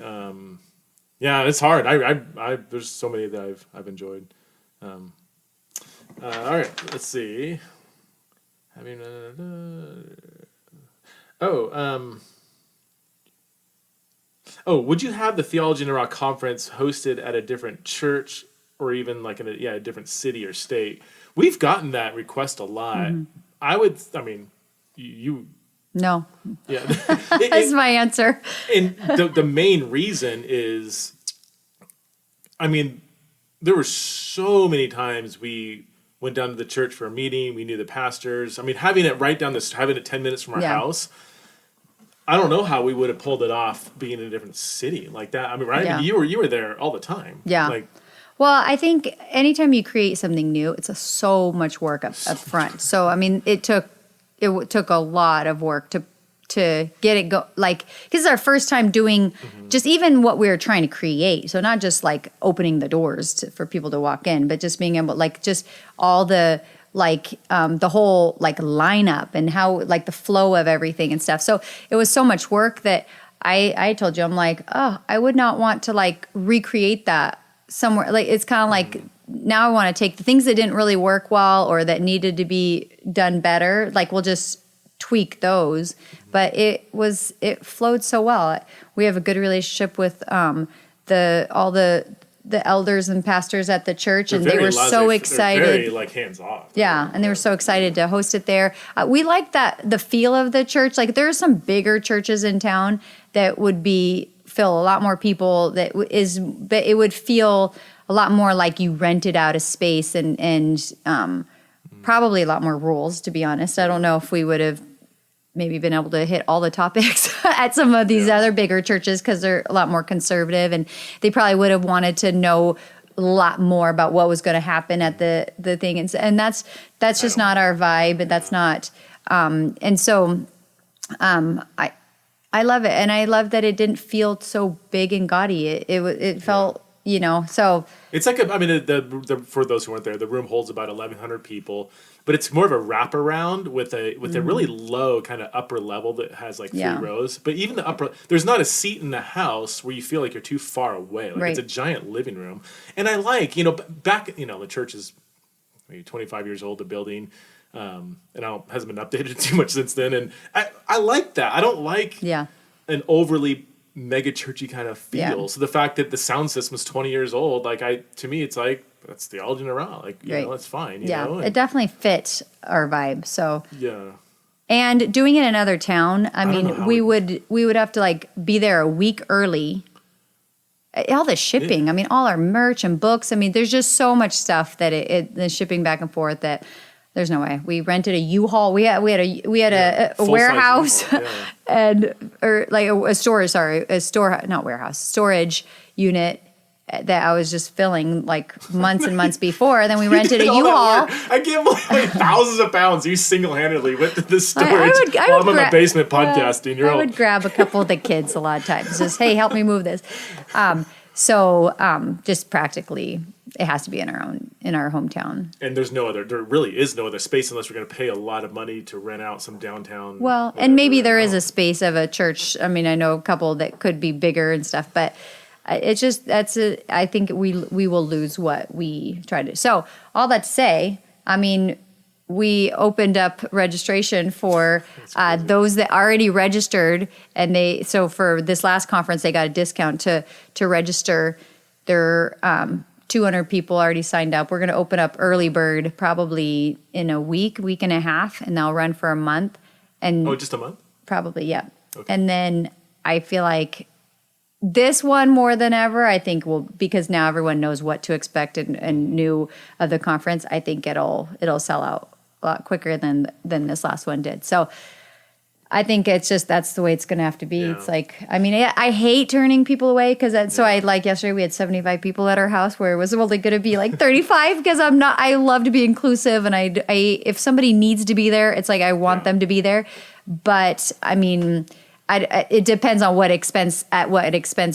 [SPEAKER 1] It's hard. I there's so many that I've enjoyed. All right, let's see. Would you have the Theology in Iraq conference hosted at a different church or even like in a different city or state? We've gotten that request a lot. You. No. Yeah.
[SPEAKER 2] That's my answer.
[SPEAKER 1] And the main reason is, there were so many times we went down to the church for a meeting. We knew the pastors. Having it having it 10 minutes from our house. I don't know how we would have pulled it off being in a different city like that. Right? Yeah. You were there all the time.
[SPEAKER 2] Yeah. Well, I think anytime you create something new, it's so much work up front. So it took a lot of work to get it go, like, because it's our first time doing just even what we were trying to create. So not just like opening the doors for people to walk in, but just being able, like, just all the the whole like lineup and how like the flow of everything and stuff. So it was so much work that I told you, I'm like, oh, I would not want to like recreate that somewhere. Like, it's kind of like, now I want to take the things that didn't really work well or that needed to be done better. Like, we'll just tweak those. But it flowed so well. We have a good relationship with all the elders and pastors at the church, and they were so excited.
[SPEAKER 1] They're very like hands off.
[SPEAKER 2] Yeah, and they were so excited to host it there. We like the feel of the church. Like, there are some bigger churches in town that would fill a lot more people. But it would feel a lot more like you rented out a space and probably a lot more rules, to be honest. I don't know if we would have maybe been able to hit all the topics at some of these other bigger churches because they're a lot more conservative, and they probably would have wanted to know a lot more about what was going to happen at the thing. And that's just not our vibe. And that's not, and so, I love it. And I love that it didn't feel so big and gaudy. It felt, so.
[SPEAKER 1] It's like, the for those who weren't there, the room holds about 1,100 people, but it's more of a wraparound with a really low kind of upper level that has like 3 rows. But even the upper, there's not a seat in the house where you feel like you're too far away. Like it's a giant living room. And I like, back, the church is maybe 25 years old, the building, and hasn't been updated too much since then. And I like that. I don't like an overly mega churchy kind of feel. Yeah. So the fact that the sound system is 20 years old, to me, it's like, that's theology in a row. Like, it's fine. You know?
[SPEAKER 2] It definitely fits our vibe. So
[SPEAKER 1] yeah.
[SPEAKER 2] And doing it in another town, we would have to like be there a week early. All the shipping, all our merch and books. There's just so much stuff that the shipping back and forth that there's no way. We rented a U-Haul. We had a warehouse storage unit that I was just filling like months and months before. Then we rented a U-Haul.
[SPEAKER 1] I can't believe thousands of pounds you single-handedly went to this storage while I'm in my basement podcasting.
[SPEAKER 2] I would grab a couple of the kids a lot of times. Just, hey, help me move this. Just practically, it has to be in our hometown.
[SPEAKER 1] And there really is no other space unless we're going to pay a lot of money to rent out some downtown.
[SPEAKER 2] Well, and maybe there is a space of a church. I know a couple that could be bigger and stuff, but it's just, I think we will lose what we try to. So all that to say, we opened up registration for those that already registered, and so for this last conference, they got a discount to register. There 200 people already signed up. We're going to open up early bird probably in a week and a half, and they'll run for a month. And
[SPEAKER 1] just a month?
[SPEAKER 2] Probably, yeah. Okay. And then I feel like this one more than ever, I think because now everyone knows what to expect and knew of the conference, I think it'll sell out a lot quicker than this last one did. So I think it's just, that's the way it's going to have to be. Yeah. It's like, I hate turning people away so I yesterday we had 75 people at our house where it was only going to be like 35 because I love to be inclusive, and I if somebody needs to be there, it's like I want them to be there. But it depends on what expense,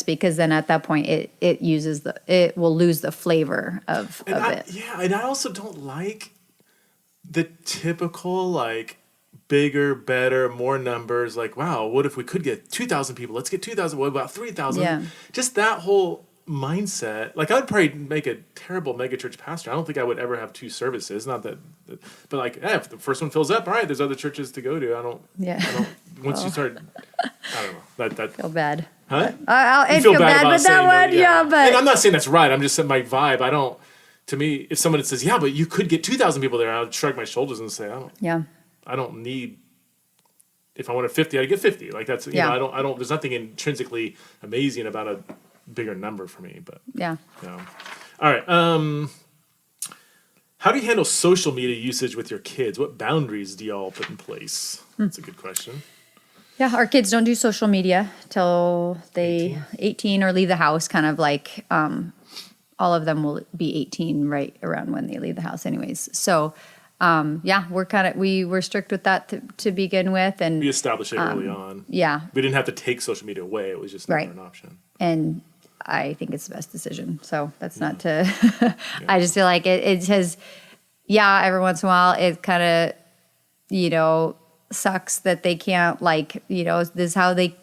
[SPEAKER 2] because then at that point it will lose the flavor of it.
[SPEAKER 1] Yeah, and I also don't like the typical like bigger, better, more numbers. Like, wow, what if we could get 2,000 people? Let's get 2,000. What about 3,000? Yeah. Just that whole mindset. Like, I'd probably make a terrible megachurch pastor. I don't think I would ever have 2 services. Not that, but like, if the first one fills up, all right, there's other churches to go to. I don't. Once you start, I don't know. That
[SPEAKER 2] feel bad.
[SPEAKER 1] Huh?
[SPEAKER 2] I feel bad with that one. Yeah, but
[SPEAKER 1] and I'm not saying that's right. I'm just saying my vibe. I don't. To me, if someone says, "Yeah, but you could get 2,000 people there," I would shrug my shoulders and say, I don't need. If I wanted 50, I'd get 50. Like that's I don't. There's nothing intrinsically amazing about a bigger number for me. But all right. How do you handle social media usage with your kids? What boundaries do y'all put in place? That's a good question.
[SPEAKER 2] Yeah, our kids don't do social media till they 18 or leave the house. Kind of like all of them will be 18 right around when they leave the house, anyways. So. We're strict with that to begin with, and
[SPEAKER 1] we established it early on.
[SPEAKER 2] Yeah,
[SPEAKER 1] we didn't have to take social media away; it was just never an option.
[SPEAKER 2] And I think it's the best decision. So that's not to. I just feel like it has. Yeah, every once in a while, it kind of, sucks that they can't this is how the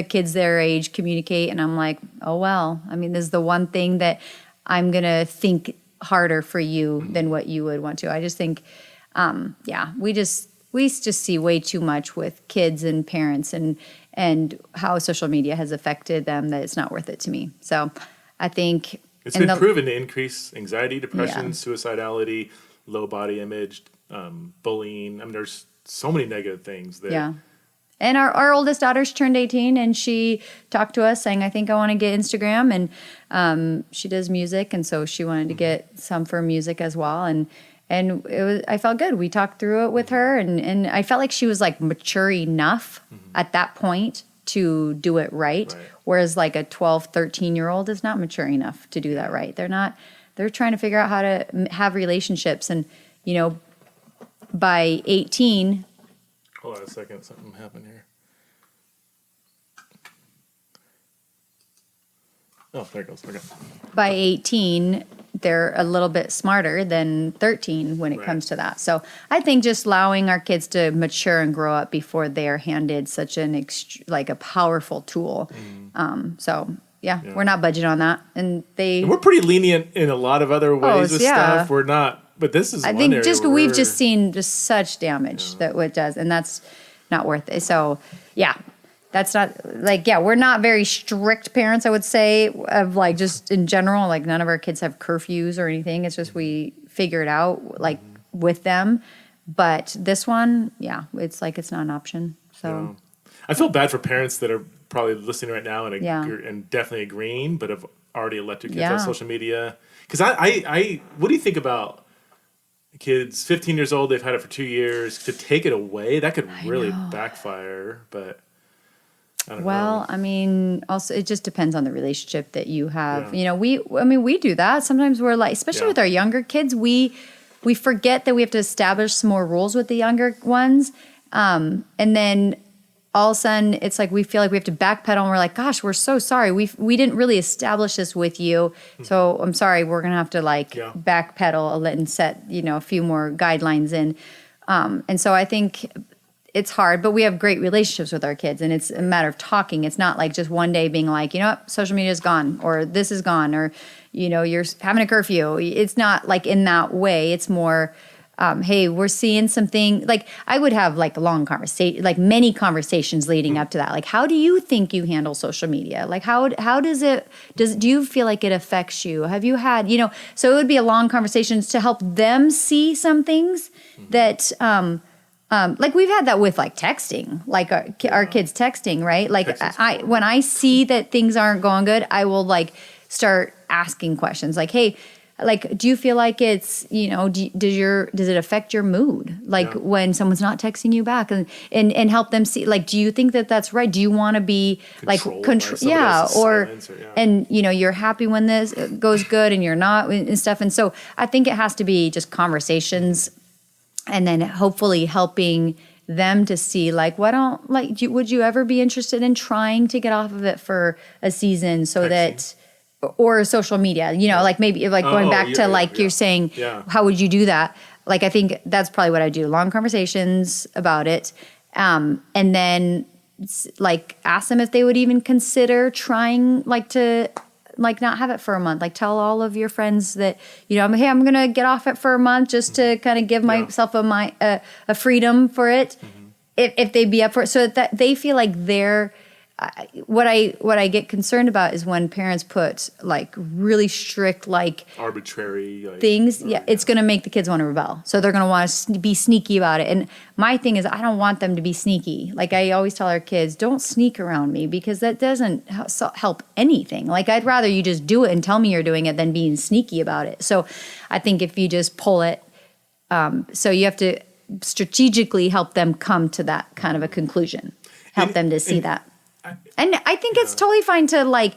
[SPEAKER 2] kids their age communicate, and I'm like, oh well. This is the one thing that I'm gonna think harder for you than what you would want to. I just think, we just see way too much with kids and parents and how social media has affected them that it's not worth it to me. So I think
[SPEAKER 1] it's been proven to increase anxiety, depression, suicidality, low body image, bullying. There's so many negative things that.
[SPEAKER 2] Yeah. And our oldest daughter's turned 18, and she talked to us saying, I think I want to get Instagram. And she does music, and so she wanted to get some for music as well. And And I felt good. We talked through it with her, and I felt like she was like mature enough at that point to do it right. Whereas like a 12, 13-year-old is not mature enough to do that right. They're trying to figure out how to have relationships. And, by 18.
[SPEAKER 1] Hold on a second. Something happened here. Oh, there it goes. Okay.
[SPEAKER 2] By 18, they're a little bit smarter than 13 when it comes to that. So I think just allowing our kids to mature and grow up before they are handed such a powerful tool. So we're not budging on that, and
[SPEAKER 1] we're pretty lenient in a lot of other ways with stuff. We're not, but this is. I think
[SPEAKER 2] we've just seen just such damage that what it does, and that's not worth it. So that's not we're not very strict parents, I would say, of like just in general, like none of our kids have curfews or anything. It's just we figure it out like with them. But this one, it's like it's not an option. So
[SPEAKER 1] I feel bad for parents that are probably listening right now and definitely agreeing, but have already let their kids on social media. Because I what do you think about kids 15 years old, they've had it for 2 years, to take it away? That could really backfire, but I don't know.
[SPEAKER 2] I mean, also it just depends on the relationship that you have. We do that. Sometimes we're like, especially with our younger kids, we forget that we have to establish some more rules with the younger ones. And then all of a sudden it's like we feel like we have to backpedal, and we're like, gosh, we're so sorry. We didn't really establish this with you. So I'm sorry, we're going to have to backpedal a little and set, a few more guidelines in. And so I think it's hard, but we have great relationships with our kids, and it's a matter of talking. It's not like just one day being like, you know what, social media is gone, or this is gone, or, you're having a curfew. It's not like in that way. It's more, hey, we're seeing something. Like I would have like a long conversation, like many conversations leading up to that. Like, how do you think you handle social media? Like, how do you feel like it affects you? Have you had, so it would be a long conversation to help them see some things that, like we've had that with like texting, like our kids texting, right? Like when I see that things aren't going good, I will like start asking questions like, hey, like, do you feel like it's, does it affect your mood? Like when someone's not texting you back, and help them see, like, do you think that that's right? Do you want to be and you're happy when this goes good and you're not and stuff. And so I think it has to be just conversations, and then hopefully helping them to see, like, would you ever be interested in trying to get off of it for a season or social media, like maybe like going back to you're saying, how would you do that? Like, I think that's probably what I do. Long conversations about it. And then like ask them if they would even consider trying to not have it for a month. Like tell all of your friends that, hey, I'm going to get off it for a month just to kind of give myself a freedom for it. If they'd be up for it, so that they feel like they're, what I get concerned about is when parents put like really strict, like
[SPEAKER 1] arbitrary
[SPEAKER 2] things. It's going to make the kids want to rebel. So they're going to want to be sneaky about it. And my thing is, I don't want them to be sneaky. Like I always tell our kids, don't sneak around me, because that doesn't help anything. Like I'd rather you just do it and tell me you're doing it than being sneaky about it. So I think if you just pull it, so you have to strategically help them come to that kind of a conclusion, help them to see that. And I think it's totally fine to like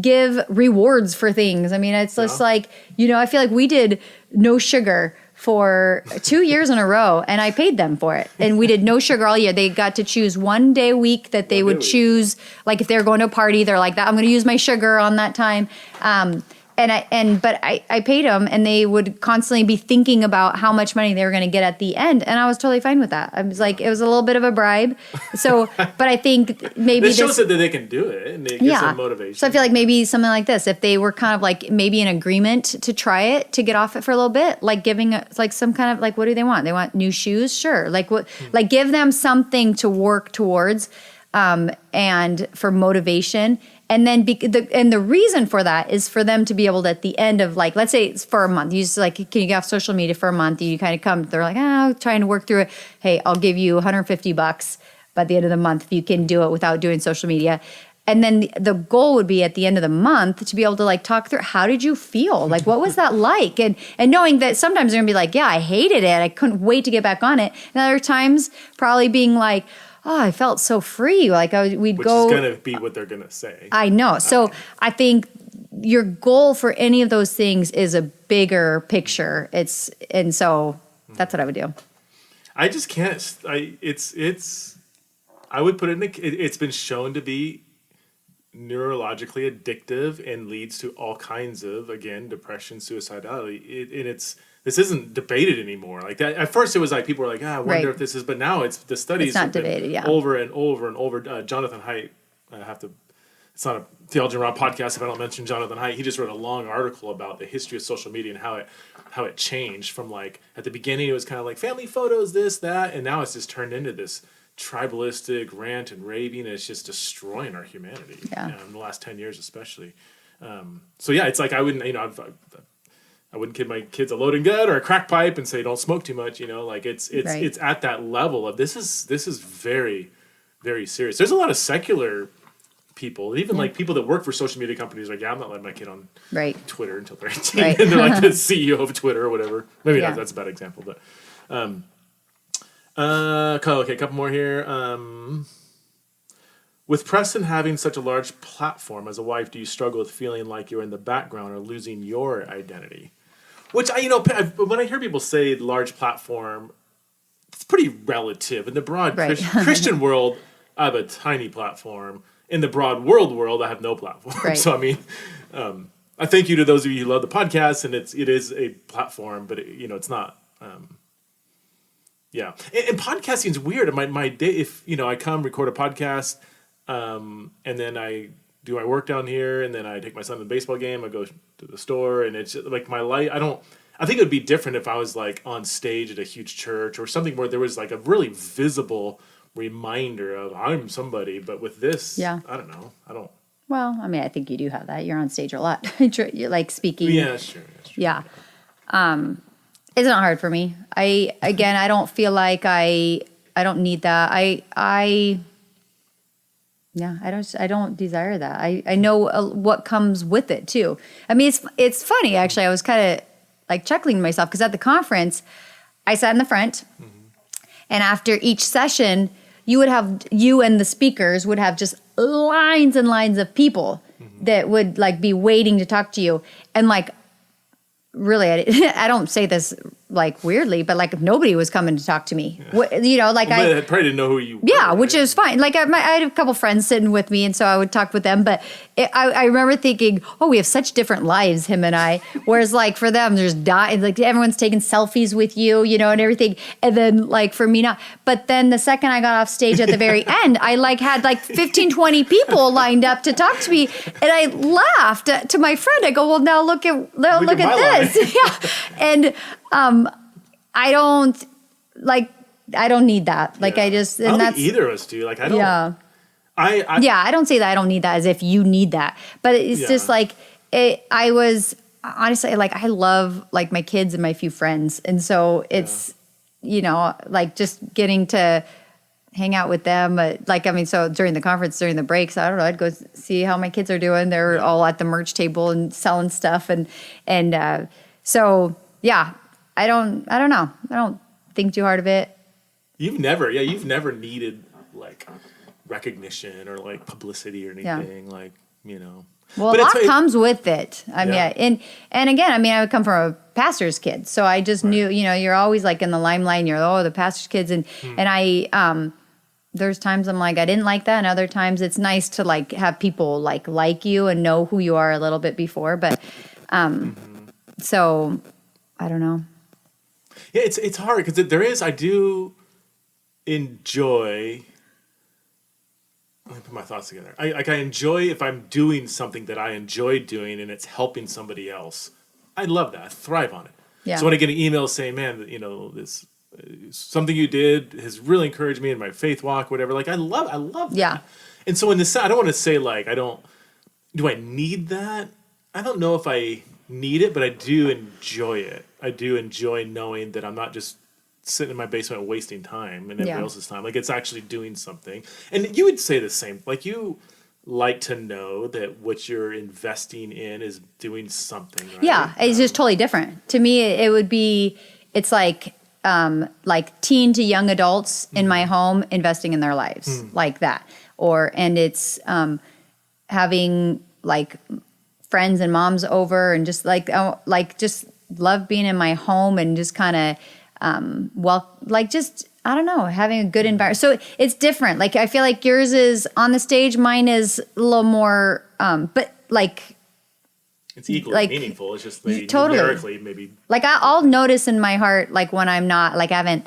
[SPEAKER 2] give rewards for things. I mean, it's just like, I feel like we did no sugar for 2 years in a row, and I paid them for it. And we did no sugar all year. They got to choose one day a week that they would choose. Like if they're going to a party, they're like, I'm going to use my sugar on that time. But I paid them, and they would constantly be thinking about how much money they were going to get at the end. And I was totally fine with that. I was like, it was a little bit of a bribe. So, but I think maybe
[SPEAKER 1] this shows that they can do it, and it gives them motivation.
[SPEAKER 2] So I feel like maybe something like this, if they were kind of like maybe in agreement to try it, to get off it for a little bit, like giving like some kind of like, what do they want? They want new shoes? Sure. Like what, like give them something to work towards, and for motivation. And then the reason for that is for them to be able to, at the end of like, let's say it's for a month, you just like, can you get off social media for a month? You kind of come, they're like, trying to work through it. Hey, I'll give you $150 by the end of the month if you can do it without doing social media. And then the goal would be at the end of the month to be able to like talk through, how did you feel? Like, what was that like? And knowing that sometimes they're gonna be like, yeah, I hated it. I couldn't wait to get back on it. And other times probably being like, oh, I felt so free. Like we'd go.
[SPEAKER 1] Which is gonna be what they're gonna say.
[SPEAKER 2] I know. So I think your goal for any of those things is a bigger picture. So that's what I would do.
[SPEAKER 1] I just can't. I would put it in. It's been shown to be neurologically addictive and leads to all kinds of, again, depression, suicidality. This isn't debated anymore. Like that. At first, it was like people were like, I wonder if this is. But now it's the studies.
[SPEAKER 2] It's not debated. Yeah.
[SPEAKER 1] Over and over and over. Jonathan Haidt. It's not a Theology and Raw podcast if I don't mention Jonathan Haidt. He just wrote a long article about the history of social media and how it changed from like at the beginning it was kind of like family photos, this, that, and now it's just turned into this tribalistic rant and raving, and it's just destroying our humanity.
[SPEAKER 2] Yeah.
[SPEAKER 1] In the last 10 years especially. So yeah, it's like I wouldn't kid my kids a loading gun or a crack pipe and say don't smoke too much. Like it's at that level of this is very, very serious. There's a lot of secular people, even like people that work for social media companies, like, I'm not letting my kid on Twitter until they're 18, and they're like the CEO of Twitter or whatever. Maybe that's a bad example, but okay, a couple more here. With Preston having such a large platform as a wife, do you struggle with feeling like you're in the background or losing your identity? Which when I hear people say large platform, it's pretty relative. In the broad Christian world, I have a tiny platform. In the broad world, I have no platform. Right. So, I mean, I thank you to those of you who love the podcast, and it is a platform, but it's not. Yeah, and podcasting is weird. My day, if I come record a podcast, and then I do my work down here, and then I take my son to the baseball game. I go to the store, and it's like my life. I think it would be different if I was like on stage at a huge church or something where there was like a really visible reminder of I'm somebody, but with this, I don't know.
[SPEAKER 2] Well, I mean, I think you do have that. You're on stage a lot. You're like speaking.
[SPEAKER 1] Yeah, sure.
[SPEAKER 2] Yeah. It's not hard for me. I don't feel like I don't need that. I don't desire that. I know what comes with it too. I mean, it's funny actually. I was kind of like chuckling to myself because at the conference, I sat in the front, and after each session, you and the speakers would have just lines and lines of people that would like be waiting to talk to you. And like, really, I don't say this like weirdly, but like nobody was coming to talk to me.
[SPEAKER 1] Yeah. I probably didn't know who you were.
[SPEAKER 2] Yeah, which is fine. Like I had a couple friends sitting with me, and so I would talk with them. But I remember thinking, oh, we have such different lives, him and I. Whereas like for them, there's like everyone's taking selfies with you, and everything. And then like for me not. But then the second I got off stage at the very end, I like had like 15, 20 people lined up to talk to me, and I laughed to my friend. I go, well, now look at this. Yeah. And I don't need that. Like I just, and that's
[SPEAKER 1] either of us do. Like I don't.
[SPEAKER 2] Yeah.
[SPEAKER 1] I
[SPEAKER 2] don't say that. I don't need that as if you need that, but it's just like I was honestly like I love like my kids and my few friends, and so it's like just getting to hang out with them. So during the conference, during the breaks, I don't know, I'd go see how my kids are doing. They're all at the merch table and selling stuff, and so yeah. I don't know. I don't think too hard of it.
[SPEAKER 1] You've never needed like recognition or like publicity or anything like,
[SPEAKER 2] Well, but a lot comes with it. I mean, and again, I mean, I would come from a pastor's kid, so I just knew, you're always like in the limelight. You're the pastor's kids, and I there's times I'm like I didn't like that, and other times it's nice to like have people like you and know who you are a little bit before, but so I don't know.
[SPEAKER 1] Yeah, it's hard because I do enjoy. Let me put my thoughts together. I enjoy if I'm doing something that I enjoy doing and it's helping somebody else. I love that. I thrive on it. Yeah. So when I get an email saying, "Man, this something you did has really encouraged me in my faith walk," whatever. Like I love that.
[SPEAKER 2] Yeah.
[SPEAKER 1] And so I don't want to say like do I need that? I don't know if I need it, but I do enjoy it. I do enjoy knowing that I'm not just sitting in my basement wasting time and everybody else's time. Like it's actually doing something. And you would say the same. Like you, like to know that what you're investing in is doing something, right?
[SPEAKER 2] Yeah, it's just totally different. To me, it would be, it's like teen to young adults in my home investing in their lives, like that. And it's having like friends and moms over and just just love being in my home and just kind of, I don't know, having a good environment. So it's different. Like, I feel like yours is on the stage. Mine is a little more, but like,
[SPEAKER 1] it's equally meaningful. It's just maybe
[SPEAKER 2] totally.
[SPEAKER 1] numerically, maybe.
[SPEAKER 2] Like, I'll notice in my heart, like when I'm not, like I haven't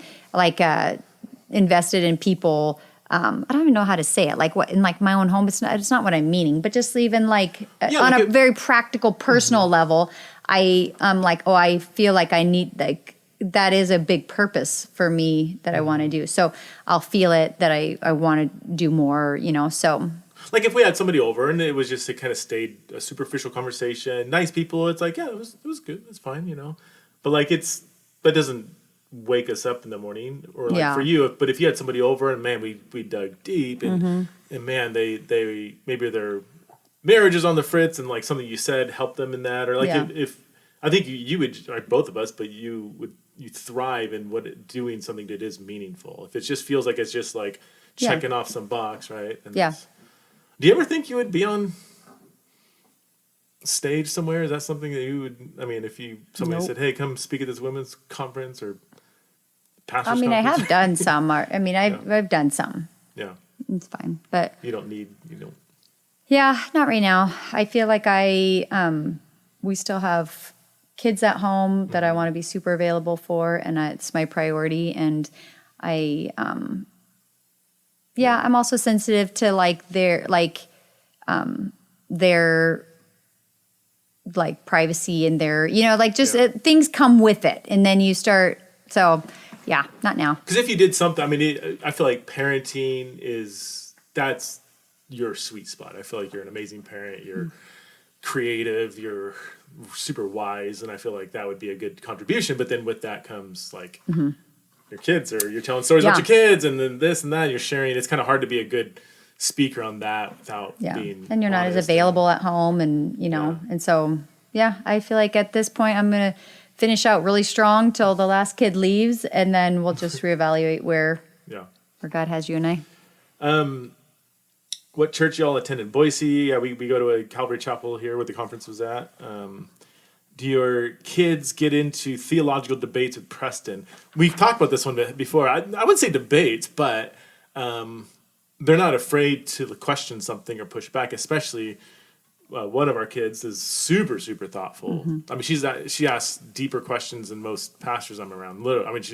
[SPEAKER 2] invested in people. I don't even know how to say it. Like what in like my own home, it's not what I'm meaning, but just even like on a very practical, personal level, I'm like, oh, I feel like I need like. That is a big purpose for me that I want to do. So I'll feel it that I want to do more, so.
[SPEAKER 1] Like if we had somebody over and it was just, it kind of stayed a superficial conversation, nice people, it's like, yeah, it was good. It's fine, But like that doesn't wake us up in the morning or like for you. But if you had somebody over and man, we dug deep and man, they maybe their marriage is on the fritz and like something you said helped them in that. Or like if I think you would, or both of us, but you thrive in doing something that is meaningful. If it just feels like it's just like checking off some box, right? And do you ever think you would be on stage somewhere? Is that something that you would? I mean, if somebody said, "Hey, come speak at this women's conference or pastors'," conference?
[SPEAKER 2] I have done some. I've done some.
[SPEAKER 1] Yeah,
[SPEAKER 2] it's fine, but
[SPEAKER 1] you don't.
[SPEAKER 2] Yeah, not right now. I feel like we still have kids at home that I want to be super available for, and it's my priority. And I'm also sensitive to their privacy and their, things come with it. And then you start, so yeah, not now.
[SPEAKER 1] Because if you did something, I mean, I feel like parenting that's your sweet spot. I feel like you're an amazing parent. You're creative, you're super wise, and I feel like that would be a good contribution. But then with that comes like your kids, or you're telling stories about your kids, and then this and that, and you're sharing. It's kind of hard to be a good speaker on that without being
[SPEAKER 2] and you're not as available at home, and and so I feel like at this point I'm gonna finish out really strong till the last kid leaves, and then we'll just reevaluate where God has you and I.
[SPEAKER 1] What church y'all attend in Boise? We go to a Calvary Chapel here where the conference was at. Do your kids get into theological debates with Preston? We've talked about this one before. I wouldn't say debates, but they're not afraid to question something or push back, especially one of our kids is super, super thoughtful. I mean, she asks deeper questions than most pastors I'm around. Literally, I mean,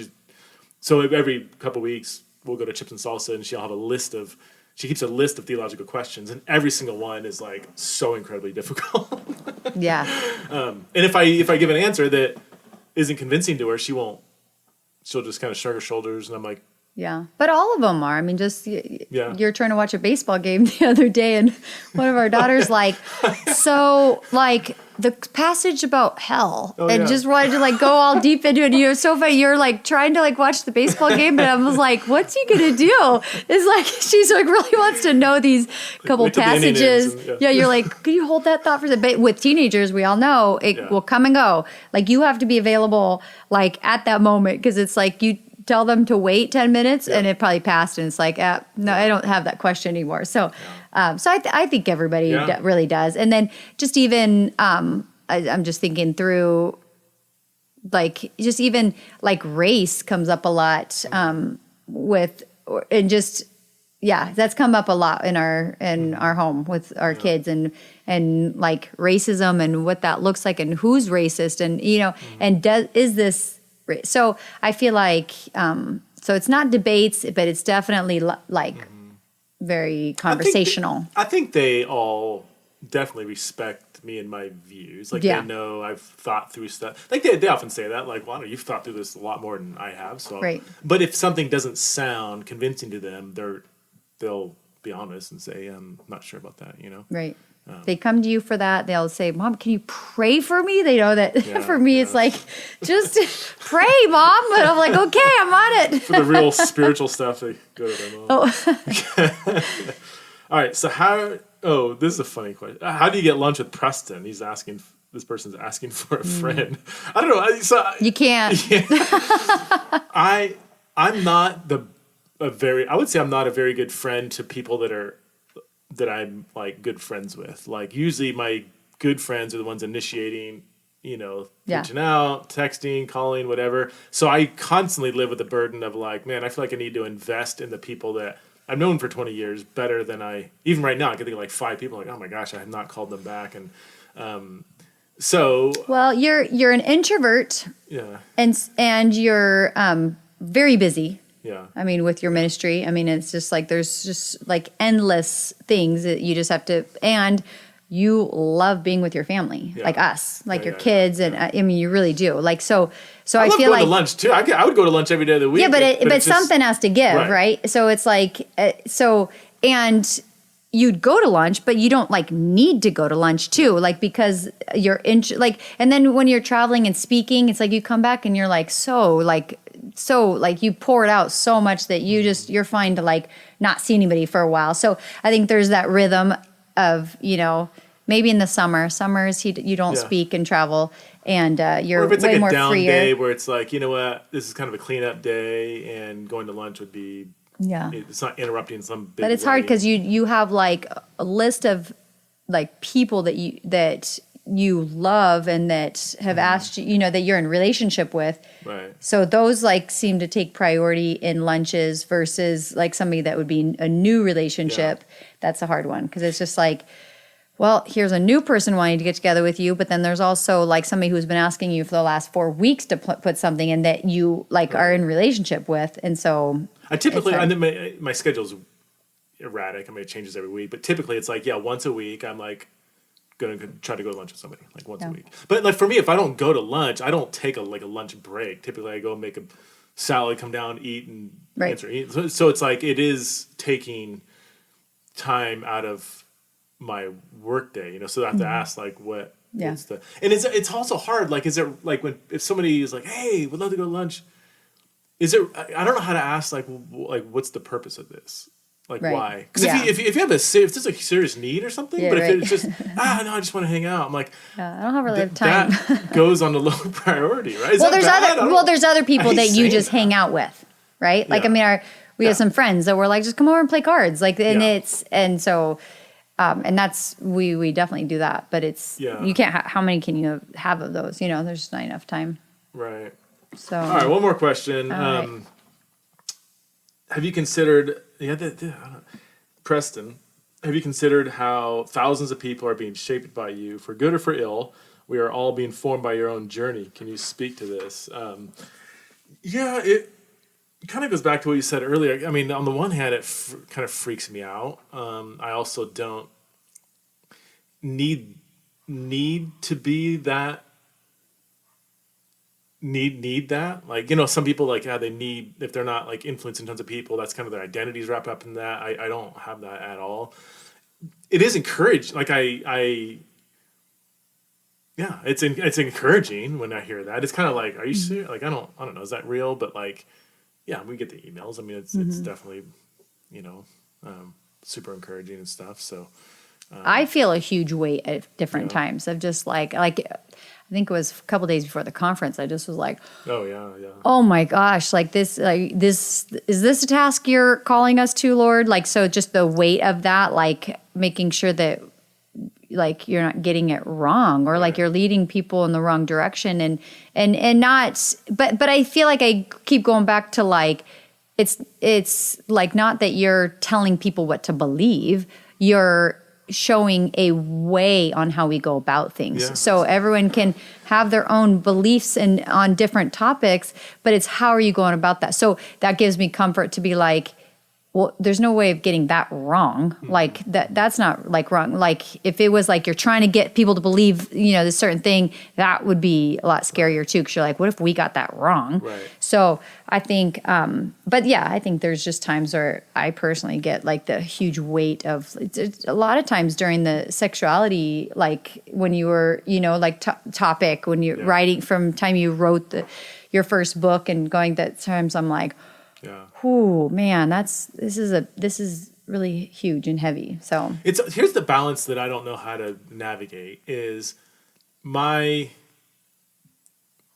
[SPEAKER 1] so every couple weeks we'll go to Chips and Salsa, and she'll have she keeps a list of theological questions, and every single one is like so incredibly difficult. And if I give an answer that isn't convincing to her, she'll just kind of shrug her shoulders, and I'm like,
[SPEAKER 2] but all of them are. I mean, just you're trying to watch a baseball game the other day, and one of our daughters the passage about hell, just wanted to go all deep into it. You're so funny. You're trying to watch the baseball game, but I was like, "What's he gonna do?" It's she's really wants to know these couple passages. You're like, "Could you hold that thought for a bit?" With teenagers, we all know it will come and go. You have to be available at that moment, because it's you tell them to wait 10 minutes and it probably passed, and it's no, I don't have that question anymore. So I think everybody really does. And then just even I'm just thinking through just even race comes up a lot that's come up a lot in our home with our kids, and racism and what that looks like, and who's racist, and and is this. So I feel so it's not debates, but it's definitely very conversational.
[SPEAKER 1] I think they all definitely respect me and my views. They know I've thought through stuff. They often say that, well, you've thought through this a lot more than I have. So, but if something doesn't sound convincing to them, they'll be honest and say, I'm not sure about that,
[SPEAKER 2] Right. They come to you for that. They'll say, "Mom, can you pray for me?" They know that for me, it's just pray, Mom. But I'm like, okay, I'm on it.
[SPEAKER 1] For the real spiritual stuff, they go to their mom. Oh. All right. So Oh, this is a funny question. How do you get lunch with Preston? This person's asking for a friend. I don't know.
[SPEAKER 2] You can't.
[SPEAKER 1] I'm not I would say I'm not a very good friend to people that I'm like good friends with. Like usually my good friends are the ones initiating, reaching out, texting, calling, whatever. So I constantly live with the burden of like, man, I feel like I need to invest in the people that I've known for 20 years better than even right now, I can think of like 5 people like, oh my gosh, I have not called them back. And,
[SPEAKER 2] well, you're an introvert.
[SPEAKER 1] Yeah.
[SPEAKER 2] And you're, very busy.
[SPEAKER 1] Yeah.
[SPEAKER 2] I mean, with your ministry, I mean, it's just like, there's just like endless things that you just have to, and you love being with your family, like us, like your kids. And I mean, you really do. Like, so I
[SPEAKER 1] love
[SPEAKER 2] feel
[SPEAKER 1] going
[SPEAKER 2] like
[SPEAKER 1] to lunch too. I would go to lunch every day of the week.
[SPEAKER 2] Yeah, but something has to give, right? So it's like, and you'd go to lunch, but you don't like need to go to lunch too, like because you're and then when you're traveling and speaking, it's like you come back and you're like so you pour it out so much that you're fine to like not see anybody for a while. So I think there's that rhythm of maybe in the summers you don't speak and travel, and you're
[SPEAKER 1] or if it's
[SPEAKER 2] way
[SPEAKER 1] like
[SPEAKER 2] more
[SPEAKER 1] a down
[SPEAKER 2] freer.
[SPEAKER 1] day where it's like, you know what, this is kind of a cleanup day, and going to lunch would be it's not interrupting some big.
[SPEAKER 2] But it's hard because you have like a list of like people that you love and that have asked you, that you're in relationship with.
[SPEAKER 1] Right.
[SPEAKER 2] So those like seem to take priority in lunches versus like somebody that would be a new relationship. Yeah. That's a hard one because it's just like, well, here's a new person wanting to get together with you, but then there's also like somebody who's been asking you for the last 4 weeks to put something in that you like are in relationship with. And so
[SPEAKER 1] I typically, my schedule's erratic. I mean, it changes every week, but typically it's like, once a week I'm like going to try to go to lunch with somebody like once a week. But like for me, if I don't go to lunch, I don't take a lunch break. Typically I go make a salad, come down, eat, and answer. Eat. So it's like, it is taking time out of my work day, so I have to ask like what's the, and it's also hard. Like, is it like if somebody is like, hey, we'd love to go to lunch. Is it, I don't know how to ask like what's the purpose of this? Like why? Because if you have if there's a serious need or something, but if it's just, no, I just want to hang out. I'm like,
[SPEAKER 2] I don't really have time.
[SPEAKER 1] That goes on the low priority, right?
[SPEAKER 2] There's other people that you just hang out with, right? Like, I mean, we have some friends that were like, just come over and play cards. Like, and so, and that's, we definitely do that, but it's, you can't, how many can you have of those? There's just not enough time.
[SPEAKER 1] Right.
[SPEAKER 2] So.
[SPEAKER 1] All right. One more question. Have you considered, Preston, have you considered how thousands of people are being shaped by you for good or for ill? We are all being formed by your own journey. Can you speak to this? It kind of goes back to what you said earlier. I mean, on the one hand, it kind of freaks me out. I also don't need to be that. Need that, like, some people like they need, if they're not like influencing tons of people, that's kind of their identities wrapped up in that. I don't have that at all. It is encouraged, like it's encouraging when I hear that. It's kind of like, are you serious? Like I don't know, is that real? But like, we get the emails. I mean, it's definitely super encouraging and stuff. So
[SPEAKER 2] I feel a huge weight at different times of just like I think it was a couple days before the conference. I just was like, oh my gosh, like this is this a task you're calling us to, Lord? Like, so just the weight of that, like making sure that like you're not getting it wrong or like you're leading people in the wrong direction and not, but I feel like I keep going back to like, it's like not that you're telling people what to believe, you're showing a way on how we go about things. So everyone can have their own beliefs and on different topics, but it's how are you going about that? So that gives me comfort to be like, well, there's no way of getting that wrong. Like that's not like wrong. Like if it was like you're trying to get people to believe, this certain thing, that would be a lot scarier too. Cause you're like, what if we got that wrong?
[SPEAKER 1] Right.
[SPEAKER 2] So I think, I think there's just times where I personally get like the huge weight of it's a lot of times during the sexuality, like when you were, topic, when you're writing from time you wrote your first book and going that times I'm like, oh man, this is really huge and heavy. So
[SPEAKER 1] Here's the balance that I don't know how to navigate is I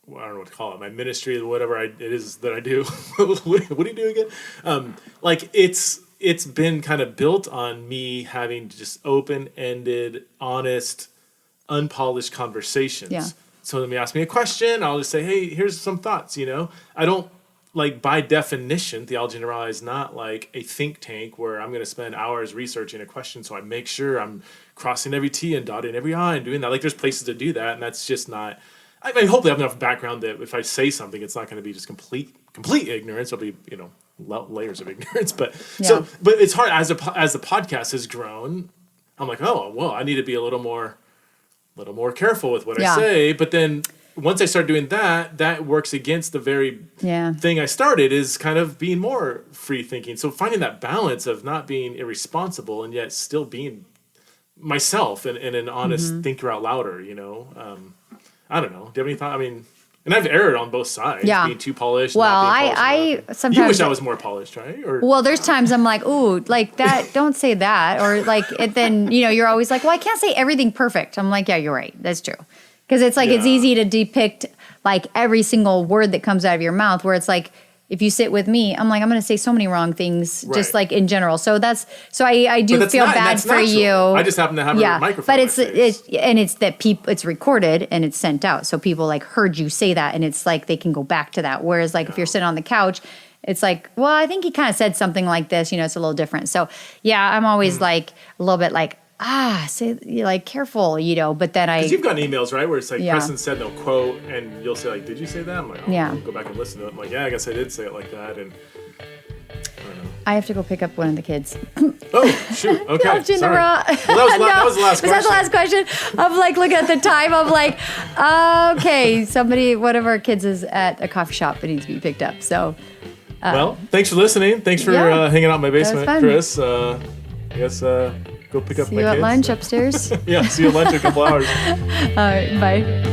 [SPEAKER 1] don't know what to call it, my ministry, whatever it is that I do. What do you do again? It's been kind of built on me having just open-ended, honest, unpolished conversations.
[SPEAKER 2] Yeah.
[SPEAKER 1] So let me ask me a question. I'll just say, hey, here's some thoughts, I don't, by definition, Theology in a Raw is not like a think tank where I'm going to spend hours researching a question so I make sure I'm crossing every T and dotting every I and doing that. There's places to do that, and that's just not... I mean, hopefully I have enough background that if I say something, it's not going to be just complete ignorance. It'll be, layers of ignorance. But but it's hard as the podcast has grown. I'm like, oh, well, I need to be a little more careful with what I say. But then once I start doing that works against the very thing I started, is kind of being more free thinking. So finding that balance of not being irresponsible and yet still being myself and an honest thinker out louder, I don't know. Do you have any thought? I mean, and I've erred on both sides, being too polished.
[SPEAKER 2] Well,
[SPEAKER 1] not being polished
[SPEAKER 2] I sometimes...
[SPEAKER 1] You wish I was more polished, right? Or...
[SPEAKER 2] Well, there's times I'm like, ooh, like that, don't say that. Or and then, you're always like, well, I can't say everything perfect. I'm like, yeah, you're right. That's true. Because it's like, it's easy to depict like every single word that comes out of your mouth, where it's like, if you sit with me, I'm like, I'm going to say so many wrong things, just like in general. So I do feel bad for natural. You.
[SPEAKER 1] I just happen to have a microphone.
[SPEAKER 2] But it's that it's recorded and it's sent out. So people like heard you say that, and it's like they can go back to that. Whereas if you're sitting on the couch, it's like, well, I think he kind of said something like this, it's a little different. So I'm always like a little bit like, say careful, but then
[SPEAKER 1] because you've gotten emails, right, where it's like Preston said no quote, and you'll say like, did you say that? I'm like, I'll go back and listen to it. I'm like, I guess I did say it like that, and I don't know.
[SPEAKER 2] I have to go pick up one of the kids.
[SPEAKER 1] Oh shoot! Okay, sorry. Well, that was the last question.
[SPEAKER 2] Was that the last question? I'm like looking at the time. I'm like, okay, one of our kids is at a coffee shop that needs to be picked up. So,
[SPEAKER 1] well, thanks for listening. Thanks for hanging out in my basement, Chris. I guess. Go pick up my kids.
[SPEAKER 2] See you at lunch upstairs.
[SPEAKER 1] See you at lunch in a couple hours.
[SPEAKER 2] All right, bye.